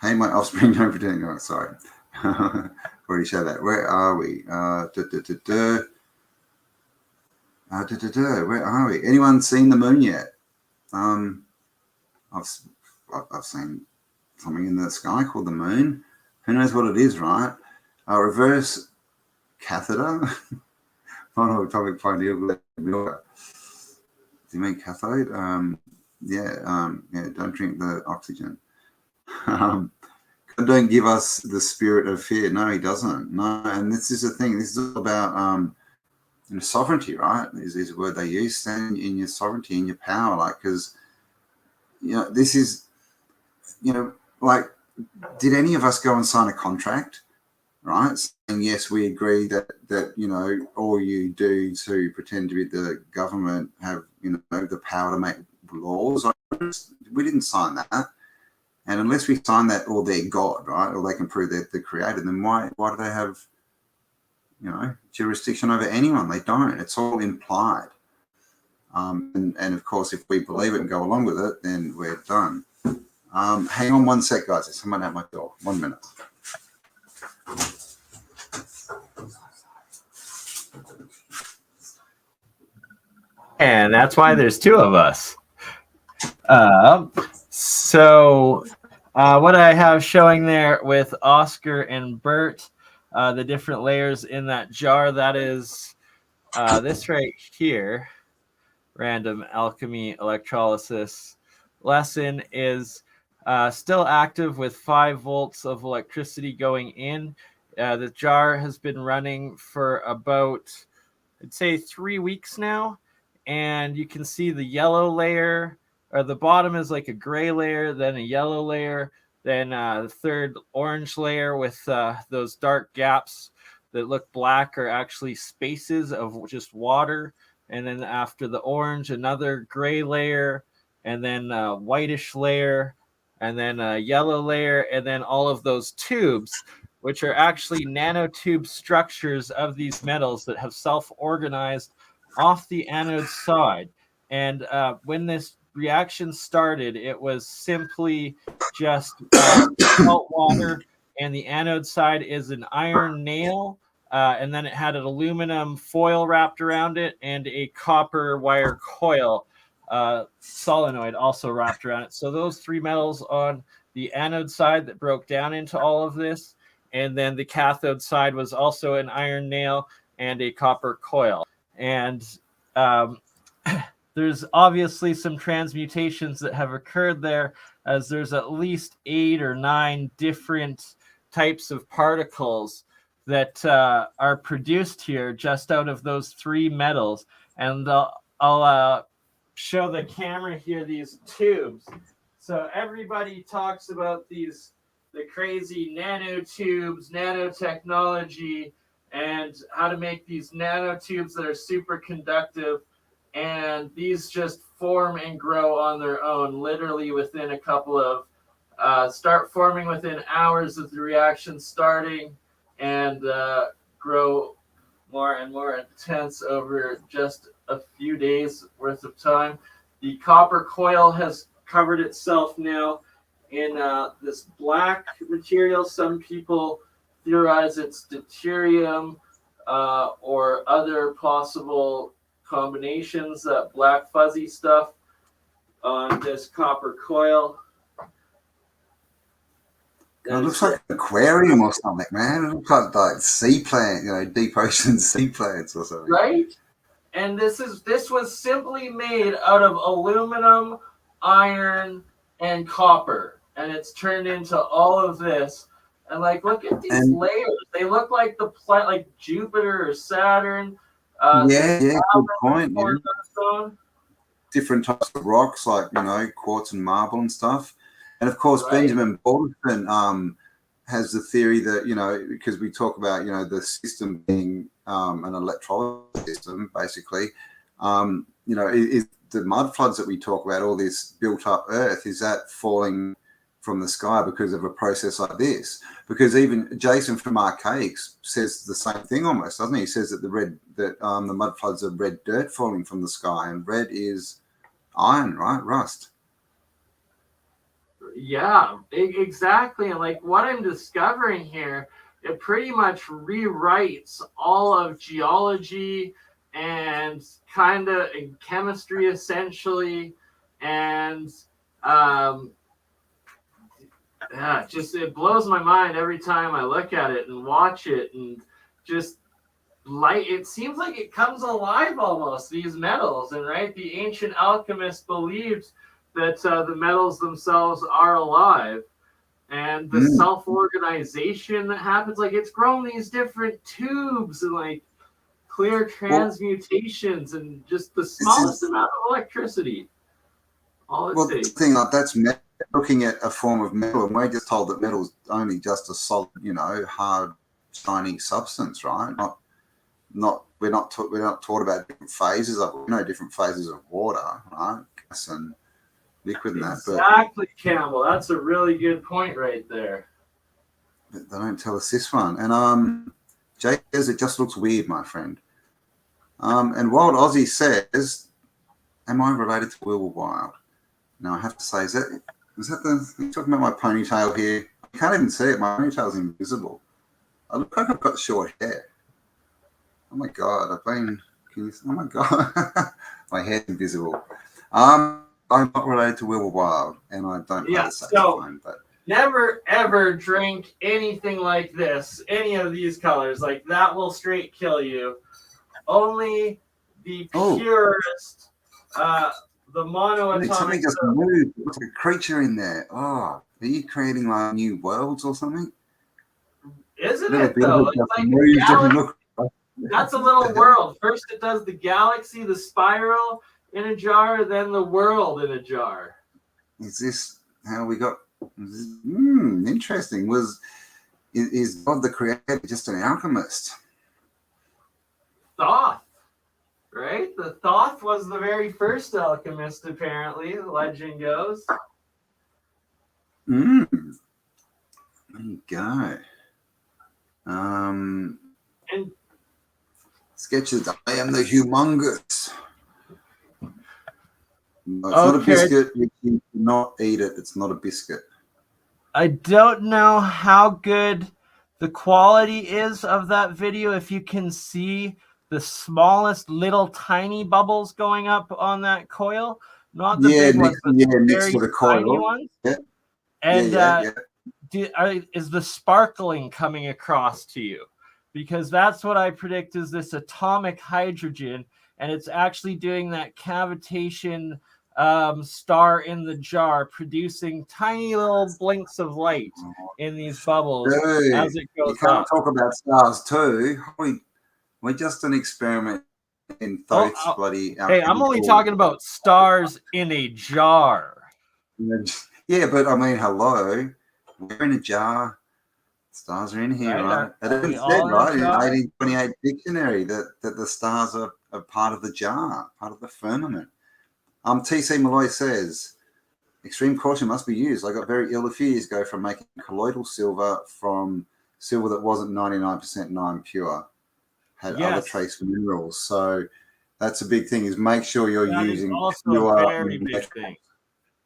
S2: Hey, my offspring, don't pretend. Oh, sorry. Already showed that. Where are we? Where are we? Anyone seen the moon yet? I've seen something in the sky called the moon. Who knows what it is, right? A reverse catheter. Monoatomic pineal. Do you mean cathode? Yeah. Don't drink the oxygen. God don't give us the spirit of fear. No, he doesn't. No, and this is the thing. This is all about sovereignty, right? Is a word they use. Stand in your sovereignty, in your power, like, because this is, like, did any of us go and sign a contract, right? Saying yes, we agree that all you do to pretend to be the government have the power to make laws. We didn't sign that. And unless we sign that, or they're God, right, or they can prove that they're created, then why do they have, jurisdiction over anyone? They don't. It's all implied. And of course, if we believe it and go along with it, then we're done. Hang on one sec, guys. There's someone at my door. 1 minute.
S1: And that's why there's two of us. So what I have showing there with Oscar and Bert, the different layers in that jar, that is this right here, random alchemy electrolysis lesson, is still active with 5 volts of electricity going in. The jar has been running for about, I'd say, 3 weeks now. And you can see the yellow layer, or the bottom is like a gray layer, then a yellow layer, then the third orange layer with those dark gaps that look black are actually spaces of just water. And then after the orange, another gray layer, and then a whitish layer, and then a yellow layer, and then all of those tubes, which are actually nanotube structures of these metals that have self-organized off the anode side. And when this reaction started, it was simply just salt water, and the anode side is an iron nail, and then it had an aluminum foil wrapped around it and a copper wire coil solenoid also wrapped around it. So those three metals on the anode side that broke down into all of this, and then the cathode side was also an iron nail and a copper coil. And there's obviously some transmutations that have occurred there, as there's at least 8 or 9 different types of particles that are produced here just out of those 3 metals. And I'll show the camera here these tubes. So everybody talks about the crazy nanotubes, nanotechnology, and how to make these nanotubes that are super conductive. And these just form and grow on their own, literally within a couple of, start forming within hours of the reaction starting, and grow more and more intense over just a few days worth of time. The copper coil has covered itself now in this black material. Some people theorize it's deuterium or other possible combinations, that black fuzzy stuff on this copper coil.
S2: It looks like an aquarium or something, man. It looks like sea plant, deep ocean sea plants or something.
S1: Right? And this was simply made out of aluminum, iron, and copper. And it's turned into all of this. And look at these layers. They look like like Jupiter or Saturn.
S2: Good point. Yeah. Different types of rocks, like quartz and marble and stuff. And of course, right. Benjamin Balderson has the theory that because we talk about the system being an electrolysis system, basically. Is the mud floods that we talk about, all this built up earth, is that falling from the sky because of a process like this? Because even Jason from Archaics says the same thing almost, doesn't he? He says that the mud floods are red dirt falling from the sky, and red is iron, right? Rust.
S1: Yeah, exactly. And what I'm discovering here, it pretty much rewrites all of geology and kind of chemistry, essentially. And it blows my mind every time I look at it and watch it, and just it seems like it comes alive almost, these metals. And right, the ancient alchemists believed that the metals themselves are alive, and the self-organization that happens, it's grown these different tubes and clear transmutations, and just the smallest amount of electricity. All it takes.
S2: The thing that's looking at a form of metal, and we're just told that metal is only just a solid, hard, shiny substance, right? We're not taught about different phases of it. Different phases of water, right? Gas and liquid and that.
S1: Exactly, Campbell. That's a really good point right there.
S2: But they don't tell us this one. And Jake says it just looks weird, my friend. And Wild Aussie says, am I related to Will Wild? Now I have to say, is that you're talking about my ponytail here? I can't even see it. My ponytail's invisible. I look like I've got short hair. Oh my God, oh my God. My hair's invisible. I'm not related to Will Wild, and I don't play the saxophone. But
S1: never ever drink anything like this, any of these colors. That will straight kill you. Only the purest, the monoatomic.
S2: Something just moved. There's a creature in there. Oh, are you creating new worlds or something?
S1: Isn't it though? It's that's a little world. First it does the galaxy, the spiral in a jar, then the world in a jar.
S2: Is this how we got? Interesting. Is God the creator just an alchemist?
S1: Thoth, right? The Thoth was the very first alchemist, apparently, the legend goes.
S2: There you go.
S1: And
S2: sketches. I am the humongous. No, it's not a biscuit. You cannot eat it. It's not a biscuit.
S1: I don't know how good the quality is of that video. If you can see the smallest little tiny bubbles going up on that coil, not the big ones, but the
S2: next
S1: very
S2: to the
S1: tiny
S2: coil.
S1: ones.
S2: Yeah,
S1: And
S2: yeah.
S1: is the sparkling coming across to you? Because that's what I predict is this atomic hydrogen, and it's actually doing that cavitation star in the jar, producing tiny little blinks of light in these bubbles as it goes
S2: you can't
S1: up.
S2: talk about stars too. We're just an experiment in Thoth's bloody.
S1: Hey, I'm only talking about stars in a jar.
S2: Yeah, but I mean, hello, we're in a jar. Stars are in here, right? It said, right, in 1828 dictionary that the stars are part of the jar, part of the firmament. T.C. Malloy says, extreme caution must be used. I got very ill a few years ago from making colloidal silver from silver that wasn't 99% non-pure, had other trace minerals. So that's a big thing, is make sure you're using
S1: also a very big thing.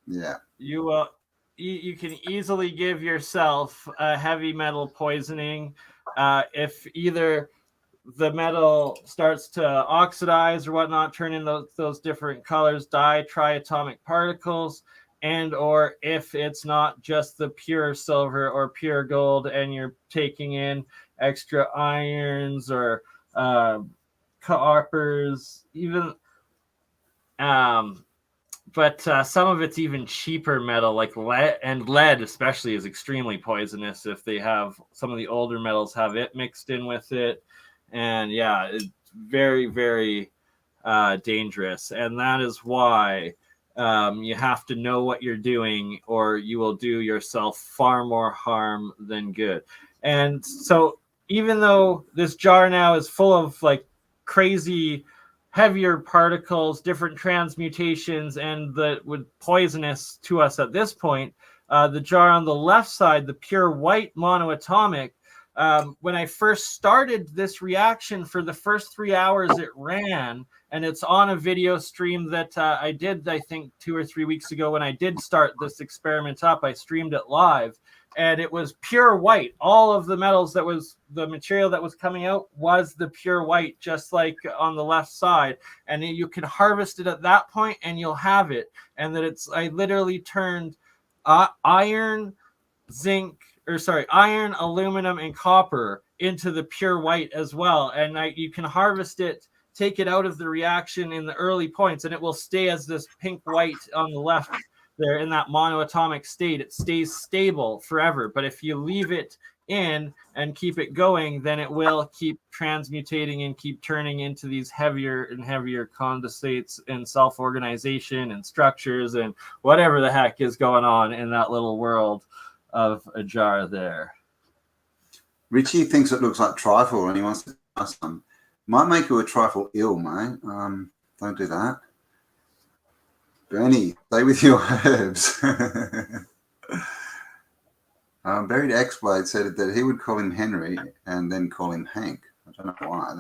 S2: Yeah.
S1: You can easily give yourself a heavy metal poisoning if either the metal starts to oxidize or whatnot, turn in those different colors, dye, triatomic particles, and or if it's not just the pure silver or pure gold and you're taking in extra irons or coppers, even but some of it's even cheaper metal, like lead, and lead especially is extremely poisonous if they have some of the older metals have it mixed in with it. And yeah, it's very, very dangerous. And that is why you have to know what you're doing, or you will do yourself far more harm than good. And so even though this jar now is full of like crazy heavier particles, different transmutations, and that would poisonous to us at this point, the jar on the left side, the pure white monoatomic, when I first started this reaction, for the first 3 hours it ran, and it's on a video stream that I did, I think 2 or 3 weeks ago when I did start this experiment up, I streamed it live, and it was pure white. All of the metals that was the material that was coming out was the pure white, just like on the left side. And you can harvest it at that point and you'll have it. And that I literally turned iron, aluminum, and copper into the pure white as well. And you can harvest it, take it out of the reaction in the early points, and it will stay as this pink white on the left there in that monoatomic state. It stays stable forever. But if you leave it in and keep it going, then it will keep transmutating and keep turning into these heavier and heavier condensates and self-organization and structures and whatever the heck is going on in that little world of a jar there.
S2: Richie thinks it looks like trifle and he wants to try some. Might make you a trifle ill, mate. Don't do that. Bernie, stay with your herbs. Buried X-Blade said that he would call him Henry and then call him Hank. I don't know why.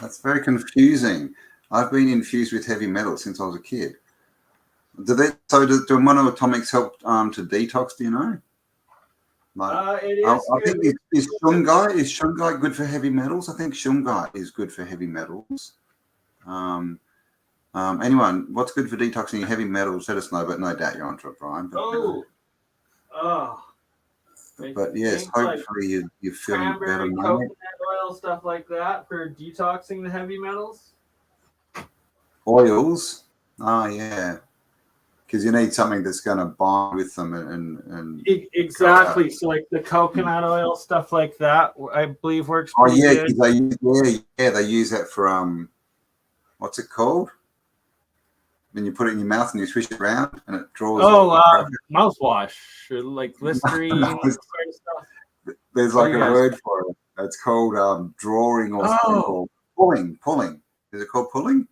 S2: That's very confusing. I've been infused with heavy metal since I was a kid. Do monoatomics help to detox? Do you know?
S1: It is.
S2: I think is shungite good for heavy metals? I think shungite is good for heavy metals. Anyone, what's good for detoxing your heavy metals? Let us know, but no doubt you're onto it, Brian. But yes, hopefully you're feeling better.
S1: Coconut oil, stuff like that for detoxing the heavy metals.
S2: Oils, yeah, because you need something that's going to bond with them and
S1: exactly. So like the coconut oil, stuff like that, I believe works.
S2: Oh yeah,
S1: good.
S2: They use that for what's it called? When you put it in your mouth and you swish it around and it draws.
S1: Mouthwash, like Listerine. Stuff.
S2: There's like a word for it. It's called drawing or something. Pulling. Is it called pulling?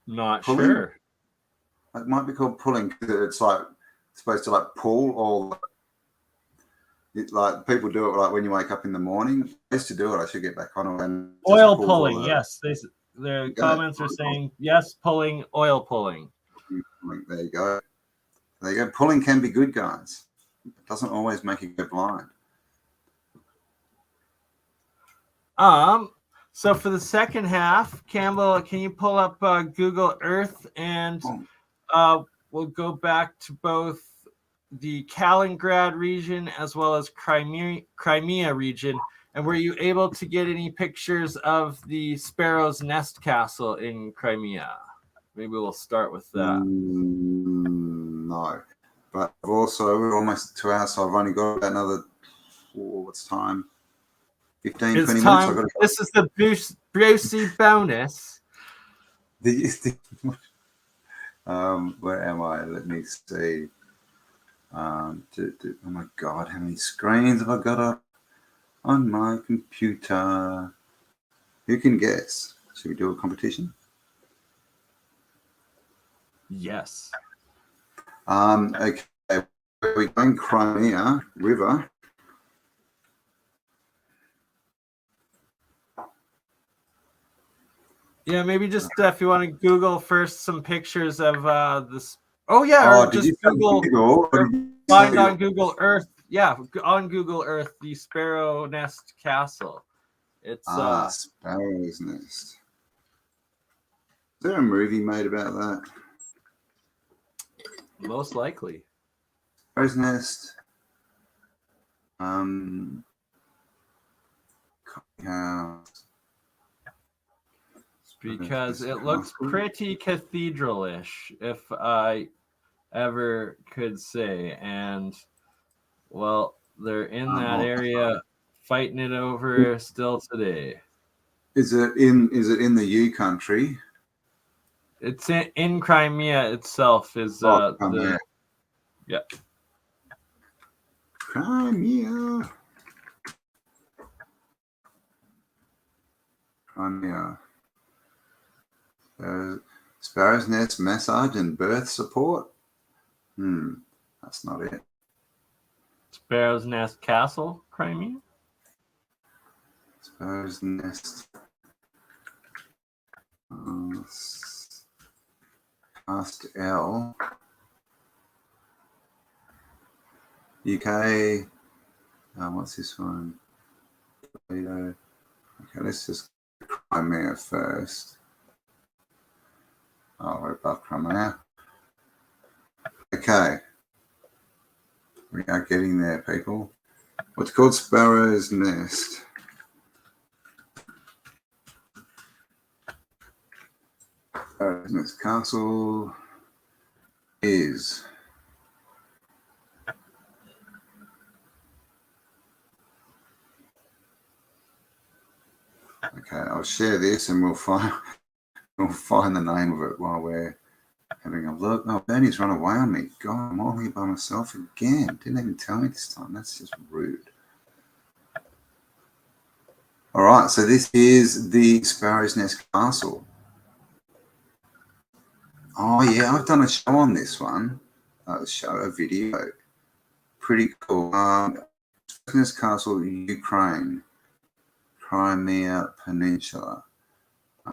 S1: Not
S2: pulling?
S1: Sure.
S2: It might be called pulling because it's like supposed to like pull, or like people do it like when you wake up in the morning. I used to do it. I should get back on it.
S1: Oil pulling, yes. The comments are saying yes, oil pulling.
S2: There you go. There you go. Pulling can be good, guys. It doesn't always make you go blind.
S1: So for the second half, Campbell, can you pull up Google Earth, and we'll go back to both the Kaliningrad region as well as Crimea region. And were you able to get any pictures of the Sparrow's Nest Castle in Crimea? Maybe we'll start with that.
S2: No, but I've also, we're almost 2 hours, so I've only got another, what's time? 15,
S1: It's
S2: 20
S1: time.
S2: minutes.
S1: This is the Brucey bonus.
S2: Where am I? Let me see. Oh my God, how many screens have I got up on my computer? Who can guess? Should we do a competition?
S1: Yes.
S2: Okay, we're going Crimea River.
S1: Yeah, maybe just if you want to Google first some pictures of this. Oh yeah, or just Google. Find on Google Earth. Yeah, on Google Earth, the Sparrow Nest Castle. It's
S2: Sparrow's Nest. Is there a movie made about that?
S1: Most likely.
S2: Sparrow's Nest.
S1: Because it looks pretty cathedral-ish, if I ever could say. And well, they're in that area fighting it over still today.
S2: Is it in the U country?
S1: It's in Crimea itself. Is
S2: Crimea.
S1: Yeah.
S2: Crimea. Sparrow's Nest massage and birth support. That's not it.
S1: Sparrow's Nest Castle, Crimea.
S2: Sparrow's Nest. Cast L. UK. What's this one? Okay, let's just Crimea first. Oh, we're above Crimea. Okay. We are getting there, people. What's called Sparrow's Nest? Sparrow's Nest Castle is okay. I'll share this and we'll find the name of it while we're having a look. Oh, Bernie's run away on me. God, I'm all here by myself again. Didn't even tell me this time. That's just rude. All right, so this is the Sparrow's Nest Castle. Oh yeah, I've done a show on this one. A video. Pretty cool. Sparrow's Nest Castle, Ukraine, Crimea Peninsula.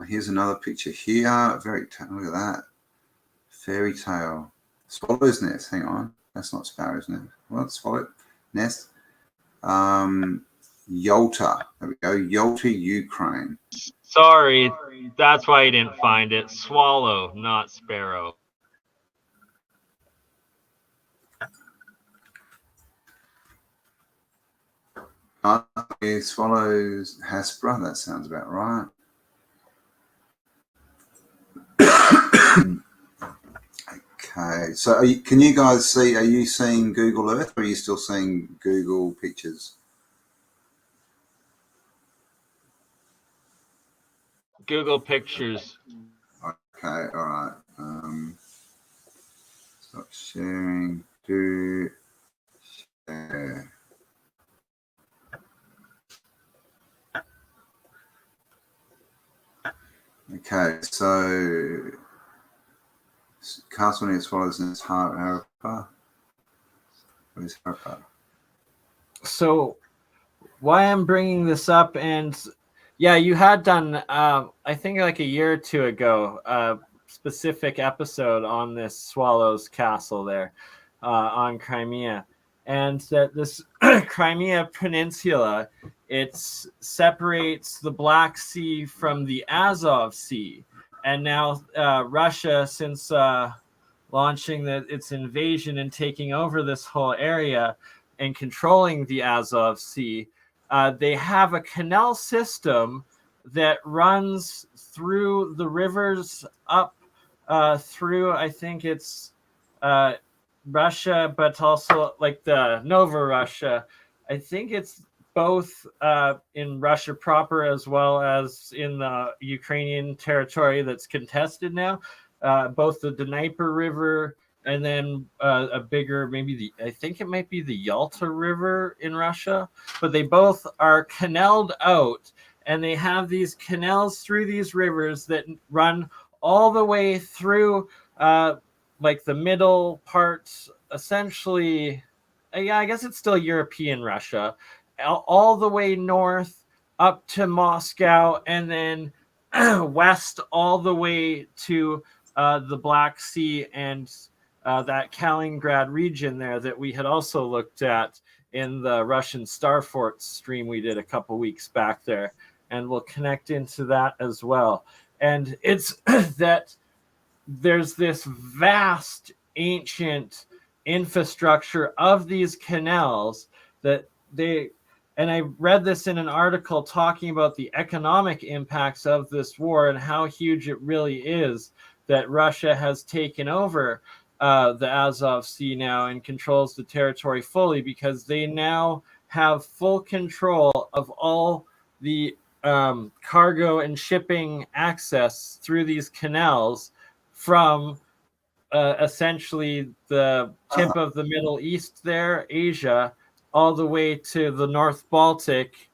S2: Here's another picture here. Look at that. Fairy tale. Swallow's Nest. Hang on. That's not Sparrow's Nest. What? Swallow Nest. Yalta. There we go. Yalta, Ukraine.
S8: Sorry, that's why you didn't find it. Swallow, not sparrow.
S2: Swallows Hasbro. That sounds about right. Okay, so can you guys see? Are you seeing Google Earth, or are you still seeing Google Pictures?
S8: Google Pictures.
S2: Okay, all right. Stop sharing. Do share. Okay, so Castle near Swallows and its Harappa. What is Harappa?
S1: So why I'm bringing this up, and yeah, you had done I think like a year or two ago, specific episode on this Swallow's Castle there on Crimea. And that this Crimea Peninsula, it separates the Black Sea from the Azov Sea. And now Russia, since launching its invasion and taking over this whole area and controlling the Azov Sea, they have a canal system that runs through the rivers up through, I think it's Russia, but also like the Nova Russia. I think it's both in Russia proper as well as in the Ukrainian territory that's contested now. Both the Dnieper River and then a bigger, maybe I think it might be the Yalta River in Russia, but they both are canaled out, and they have these canals through these rivers that run all the way through like the middle parts, essentially, yeah, I guess it's still European Russia, all the way north up to Moscow, and then west all the way to the Black Sea and that Kaliningrad region there that we had also looked at in the Russian Star Forts stream we did a couple weeks back there. And we'll connect into that as well. And it's that there's this vast ancient infrastructure of these canals that and I read this in an article talking about the economic impacts of this war and how huge it really is that Russia has taken over the Azov Sea now and controls the territory fully, because they now have full control of all the cargo and shipping access through these canals from essentially the tip of the Middle East there, Asia, all the way to the North Baltic,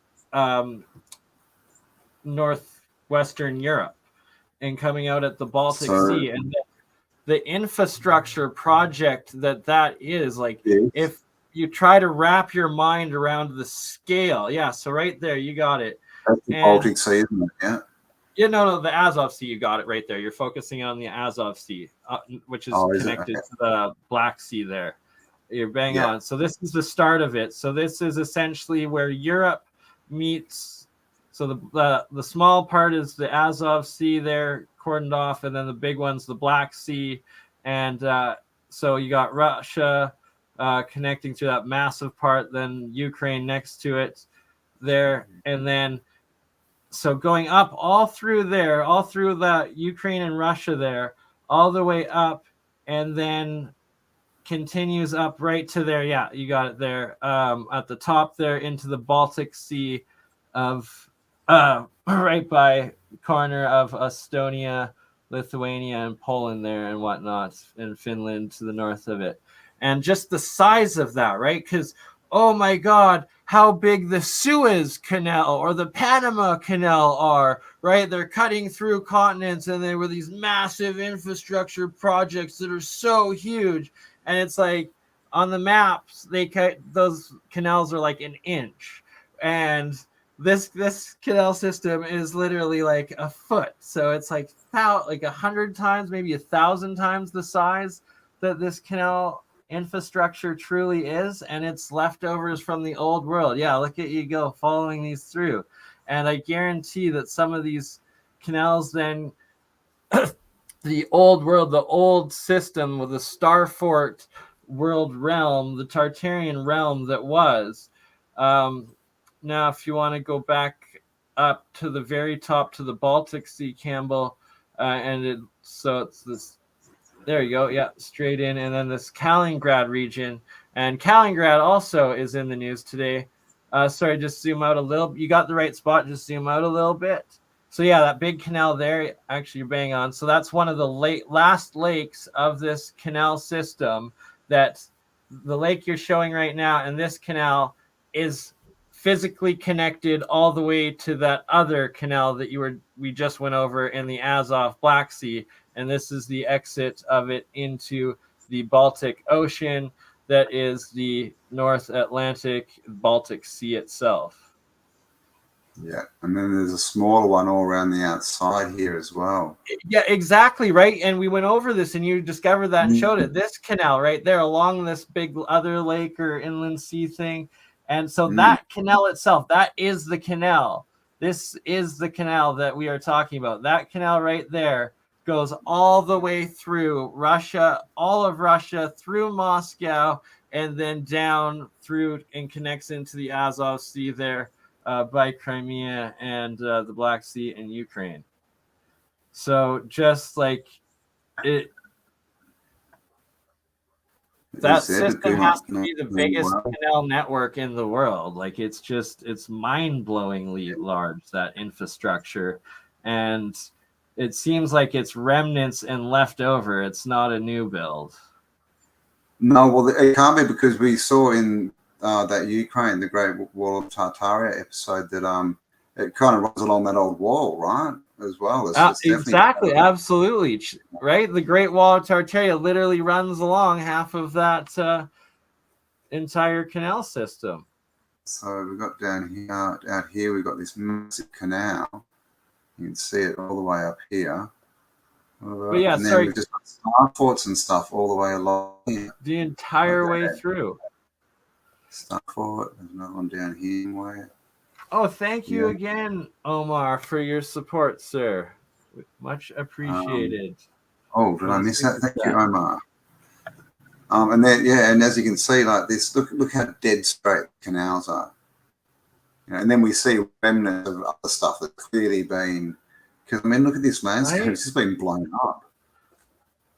S1: northwestern Europe, and coming out at the Baltic Sea. And the infrastructure project that is, like, if you try to wrap your mind around the scale, so right there, you got it.
S2: That's the Baltic Sea, isn't it? Yeah.
S1: Yeah, no, the Azov Sea, you got it right there. You're focusing on the Azov Sea, which is connected to the Black Sea there. You're bang on. So this is the start of it. So this is essentially where Europe meets. So the small part is the Azov Sea there, cordoned off, and then the big one's the Black Sea. And so you got Russia connecting to that massive part, then Ukraine next to it there, and then so going up all through there, all through that Ukraine and Russia there, all the way up, and then continues up right to there. Yeah, you got it there. At the top there into the Baltic Sea of right by corner of Estonia, Lithuania, and Poland there and whatnot, and Finland to the north of it. And just the size of that, right? Because, oh my God, how big the Suez Canal or the Panama Canal are, right? They're cutting through continents, and there were these massive infrastructure projects that are so huge. And it's like on the maps, those canals are like an inch. And this canal system is literally like a foot. So it's like 100 times, maybe 1,000 times the size that this canal infrastructure truly is, and it's leftovers from the old world. Yeah, look at you go following these through. And I guarantee that some of these canals then the old world, the old system with the Starfort world realm, the Tartarian realm that was. Now, if you want to go back up to the very top to the Baltic Sea, Campbell, so it's this. There you go. Yeah, straight in. And then this Kaliningrad region. And Kaliningrad also is in the news today. Sorry, just zoom out a little. You got the right spot. Just zoom out a little bit. So, yeah, that big canal there, actually, you're bang on. So that's one of the last lakes of this canal system. That the lake you're showing right now and this canal is physically connected all the way to that other canal that we just went over in the Azov Black Sea. And this is the exit of it into the Baltic Ocean. That is the North Atlantic Baltic Sea itself.
S2: Yeah, and then there's a smaller one all around the outside here as well.
S1: Yeah, exactly, right. And we went over this, and you discovered that and showed it.
S2: Mm.
S1: This canal right there along this big other lake or inland sea thing. And so
S2: Mm.
S1: that canal itself, that is the canal. This is the canal that we are talking about. That canal right there goes all the way through Russia, all of Russia, through Moscow, and then down through and connects into the Azov Sea there by Crimea and the Black Sea and Ukraine. So just like it, that system has to be the biggest canal network in the world. Like it's mind-blowingly large, that infrastructure. And it seems like it's remnants and leftover. It's not a new build.
S2: No, well, it can't be, because we saw in that Ukraine, the Great Wall of Tartaria episode, that it kind of runs along that old wall, right? As well.
S1: Exactly, absolutely, right? The Great Wall of Tartaria literally runs along half of that entire canal system.
S2: So we've got down here, out here, we've got this massive canal. You can see it all the way up here.
S1: But yeah,
S2: and then
S1: sorry.
S2: we've just got starports and stuff all the way along here.
S1: The entire way through.
S2: Starport, there's another one down here. Way.
S1: Oh, thank you again, Omar, for your support, sir. Much appreciated.
S2: Did I miss that? Thank you, Omar. And then, and as you can see, like this, look how dead straight canals are. You know, and then we see remnants of other stuff that's clearly been, because I mean, look at this landscape; it's just been blown up.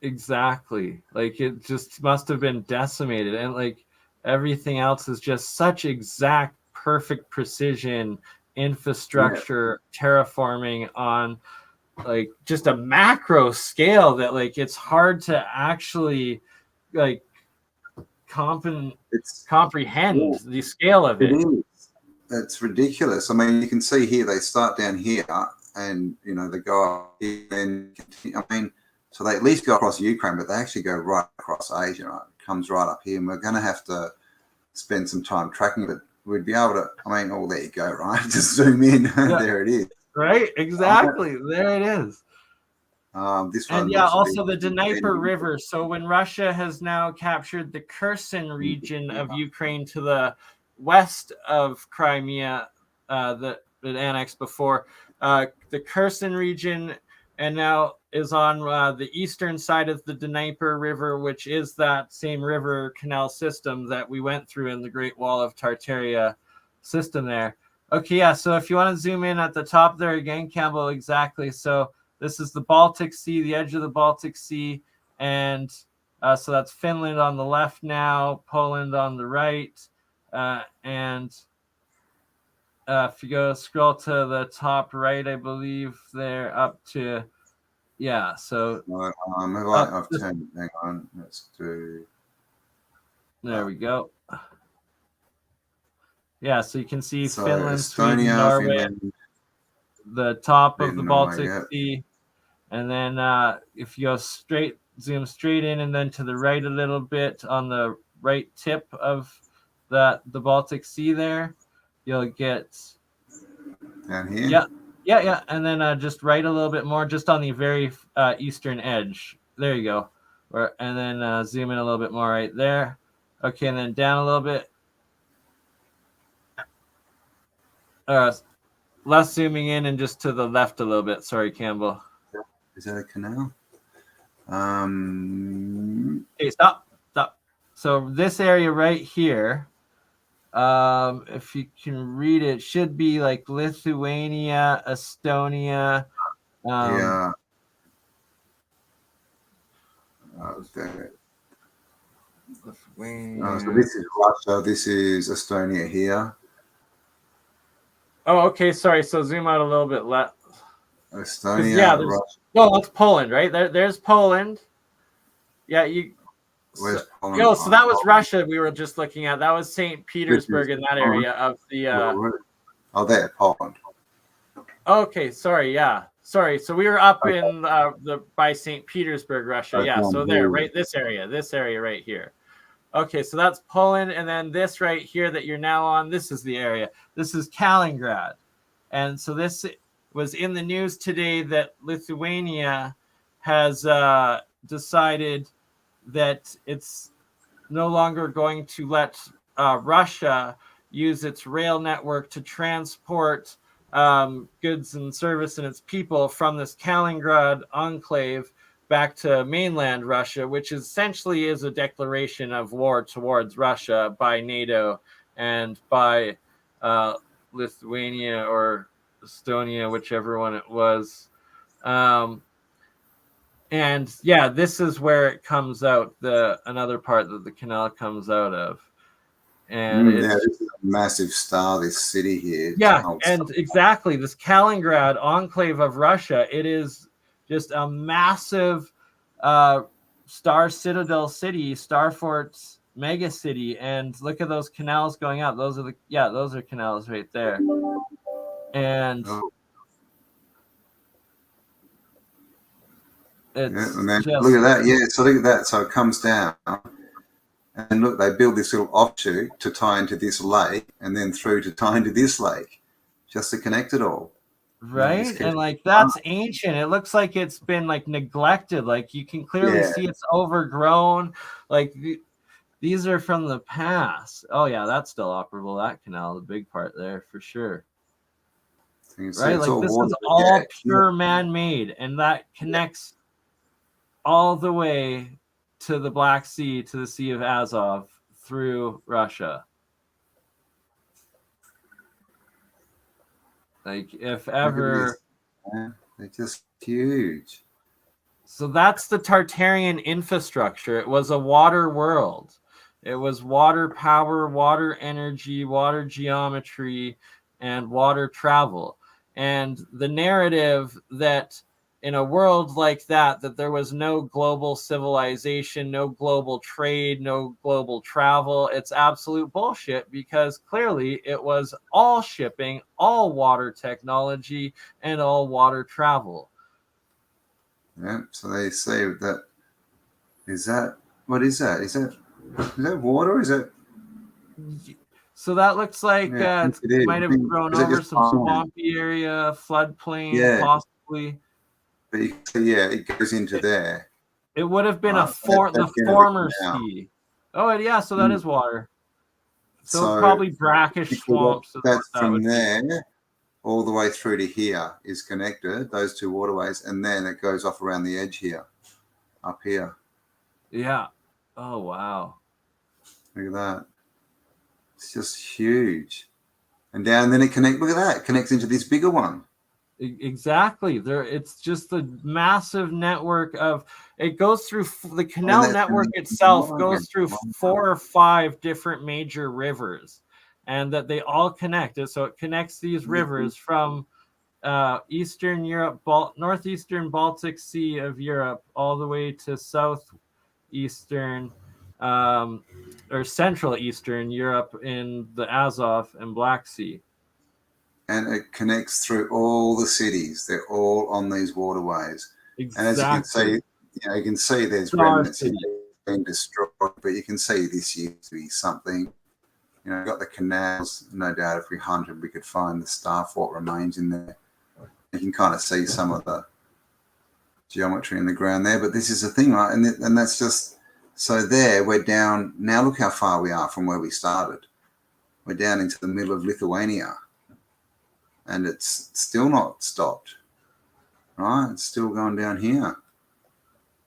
S1: Exactly, like it just must have been decimated, and like everything else is just such exact, perfect precision infrastructure terraforming on like just a macro scale that like it's hard to actually like comprehend the scale of it.
S2: It's ridiculous. I mean, you can see here they start down here, and you know they go up here and continue. I mean, so they at least go across Ukraine, but they actually go right across Asia. Right? It comes right up here, and we're going to have to spend some time tracking it. We'd be able to. I mean, there you go, right? Just zoom in, and there it is.
S1: Right, exactly. There it is.
S2: This one,
S1: and also the Dnieper River. So when Russia has now captured the Kherson region of Ukraine to the west of Crimea, that it annexed before, the Kherson region, and now is on the eastern side of the Dnieper River, which is that same river canal system that we went through in the Great Wall of Tartaria system there. Okay, yeah, so if you want to zoom in at the top there again, Campbell, exactly. So this is the Baltic Sea, the edge of the Baltic Sea, and so that's Finland on the left now, Poland on the right, and if you scroll to the top right, I believe there up to, so
S2: I've turned. Hang on, let's do.
S1: There we go. Yeah, so you can see Finland,
S2: Estonia,
S1: Sweden, Norway,
S2: Finland,
S1: the top of the
S2: Norway,
S1: Baltic Sea. And then if you go zoom straight in and then to the right a little bit on the right tip of the Baltic Sea there, you'll get
S2: down here.
S1: Yeah. And then just right a little bit more, just on the very eastern edge. There you go. And then zoom in a little bit more right there. Okay, and then down a little bit. Less zooming in and just to the left a little bit. Sorry, Campbell.
S2: Is that a canal?
S1: Okay, stop. So this area right here, if you can read it, should be like Lithuania, Estonia.
S2: Lithuania. So this is Russia. This is Estonia here.
S1: Oh, okay. Sorry. So zoom out a little bit left.
S2: Estonia. Russia.
S1: No, that's Poland, right? There's Poland. Yeah,
S2: Where's Poland?
S1: No, so that was Russia we were just looking at. That was St. Petersburg in that area of the.
S2: There, Poland.
S1: Okay, sorry. Yeah, sorry. So we were up in by St. Petersburg, Russia. Yeah, so there, right, this area right here. Okay, so that's Poland, and then this right here that you're now on. This is the area. This is Kaliningrad. And so this was in the news today that Lithuania has decided that it's no longer going to let Russia use its rail network to transport goods and service and its people from this Kaliningrad enclave back to mainland Russia, which essentially is a declaration of war towards Russia by NATO and by Lithuania or Estonia, whichever one it was. And yeah, this is where it comes out, another part that the canal comes out of. And
S2: yeah, this is a massive star, this city here.
S1: Yeah, and exactly, this Kaliningrad enclave of Russia, it is just a massive star citadel city, star forts mega city. And look at those canals going out. Those are canals right there. And
S2: and then look at that. Yeah, so look at that. So it comes down, and look, they build this little offshoot to tie into this lake, and then through to tie into this lake, just to connect it all.
S1: Right, and like that's ancient. It looks like it's been like neglected. Like you can clearly see it's overgrown. Like these are from the past. Oh yeah, that's still operable. That canal, the big part there for sure. Right, like this is all pure man-made, and that connects all the way to the Black Sea, to the Sea of Azov through Russia. Like if ever,
S2: they're just huge.
S1: So that's the Tartarian infrastructure. It was a water world. It was water power, water energy, water geometry, and water travel. And the narrative that in a world like that there was no global civilization, no global trade, no global travel, it's absolute bullshit, because clearly it was all shipping, all water technology, and all water travel.
S2: Yeah, so they say that, what is that? Is that water? Or is it?
S1: So that looks like it might have grown over some swampy area, floodplain, possibly.
S2: But you can see, it goes into there.
S1: It would have been the former sea. Oh, yeah, so that is water. So it's probably brackish swamps.
S2: That's from there all the way through to here is connected, those two waterways, and then it goes off around the edge here, up here.
S1: Yeah. Oh, wow.
S2: Look at that. It's just huge. And then it connects, look at that, it connects into this bigger one.
S1: Exactly. It's just a massive network of, it goes through, the canal network itself goes through 4 or 5 different major rivers, and that they all connect. So it connects these rivers from Eastern Europe, northeastern Baltic Sea of Europe, all the way to southeastern or central Eastern Europe in the Azov and Black Sea.
S2: And it connects through all the cities. They're all on these waterways. Exactly. And as you can see, you can see there's remnants being destroyed, but you can see this used to be something. You've got the canals. No doubt if we hunted, we could find the star fort remains in there. You can kind of see some of the geometry in the ground there, but this is the thing, right? And that's just, so there, we're down. Now look how far we are from where we started. We're down into the middle of Lithuania. And it's still not stopped, right? It's still going down here.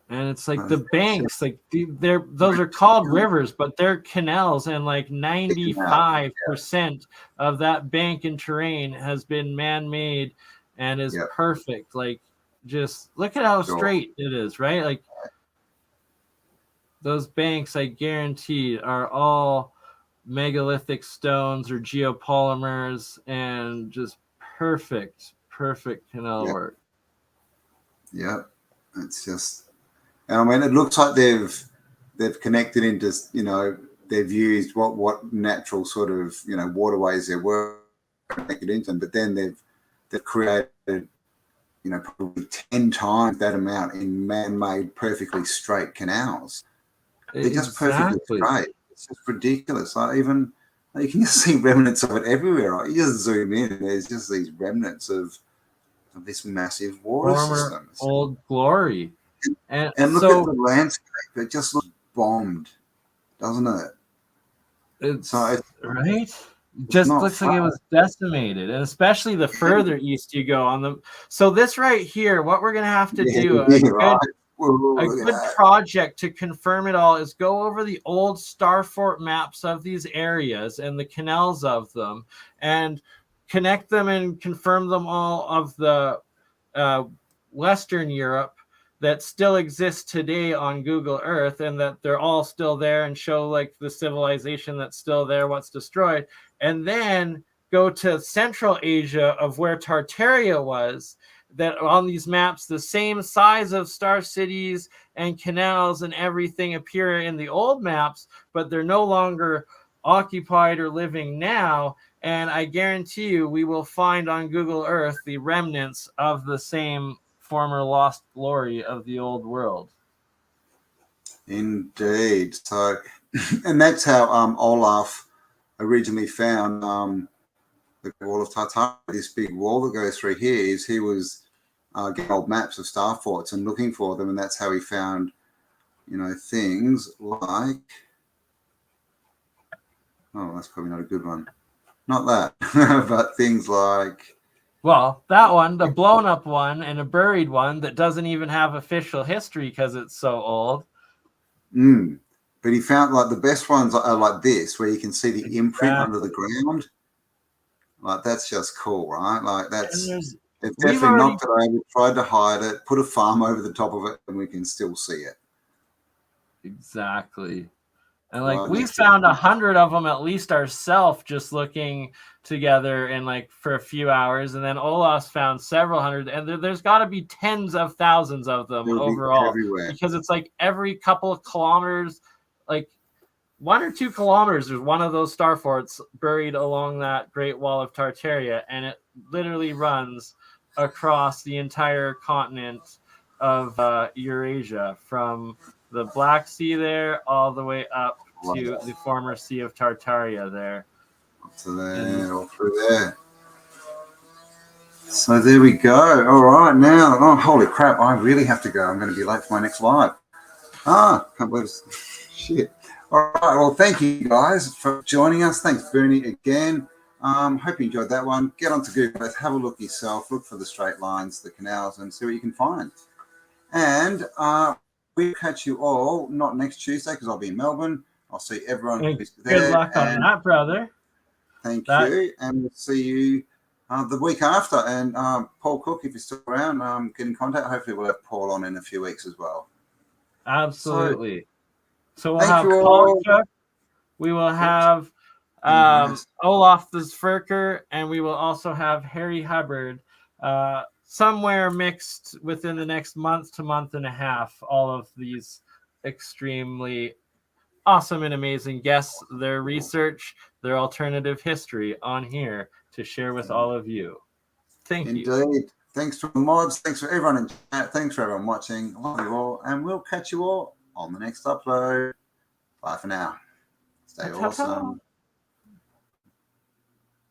S1: And it's like the banks, like those are called rivers, but they're canals, and like 95% of that bank and terrain has been man-made and is perfect. Like, just look at how straight it is, right? Like those banks, I guarantee, are all megalithic stones or geopolymers, and just perfect canal work.
S2: Yeah, it's just, I mean, it looks like they've connected into, they've used what natural sort of, waterways there were connected into them, but then they've created, probably 10 times that amount in man-made perfectly straight canals. They're just perfectly straight. It's just ridiculous. Like even You can just see remnants of it everywhere. Right? You just zoom in, and there's just these remnants of this massive water system.
S1: Old glory. And
S2: look
S1: so,
S2: at the landscape; it just looks bombed, doesn't it?
S1: It's
S2: right.
S1: Just looks like it was decimated, and especially the further east you go on the. So this right here, what we're gonna have to do a good project to confirm it all is go over the old Starfort maps of these areas and the canals of them, and connect them and confirm them all of the Western Europe that still exists today on Google Earth, and that they're all still there, and show like the civilization that's still there, what's destroyed, and then go to Central Asia of where Tartaria was, that on these maps the same size of star cities and canals and everything appear in the old maps, but they're no longer occupied or living now. And I guarantee you we will find on Google Earth the remnants of the same former lost glory of the old world.
S2: Indeed. So, and that's how Olaf originally found the wall of Tartaria. This big wall that goes through here is he was getting old maps of star forts and looking for them, and that's how he found, things like. Oh, that's probably not a good one. Not that, but things like.
S1: Well, that one, the blown up one, and a buried one that doesn't even have official history because it's so old.
S2: But he found like the best ones are like this, where you can see the imprint under the ground. Like that's just cool, right? Like it's definitely not that I tried to hide it, put a farm over the top of it, and we can still see it.
S1: Exactly. And like we found 100 of them at least ourselves, just looking together in like for a few hours, and then Olaf's found several hundred, and there's got to be tens of thousands of them overall, because it's like every couple of kilometers, like 1 or 2 kilometers, there's one of those star forts buried along that Great Wall of Tartaria, and it literally runs across the entire continent of Eurasia, from the Black Sea there all the way up to the former Sea of Tartaria there.
S2: So there, all through there. So there we go. All right, now, oh, holy crap, I really have to go. I'm going to be late for my next live. Can't believe it. Shit. All right, well, thank you guys for joining us. Thanks, Bernie, again. Hope you enjoyed that one. Get onto Google Earth, have a look yourself, look for the straight lines, the canals, and see what you can find. And we'll catch you all, not next Tuesday, because I'll be in Melbourne. I'll see everyone who's there.
S1: Good luck on that, brother.
S2: Thank you. And we'll see you the week after. And Paul Cook, if you're still around, get in contact. Hopefully we'll have Paul on in a few weeks as well.
S1: Absolutely. So we'll have Paul Cook. We will have Olaf the Zwerker, and we will also have Harry Hubbard somewhere mixed within the next month to month and a half. All of these extremely awesome and amazing guests, their research, their alternative history on here to share with all of you. Thank you.
S2: Indeed. Thanks for the mods. Thanks for everyone in chat. Thanks for everyone watching. Love you all. And we'll catch you all on the next upload. Bye for now. Stay awesome.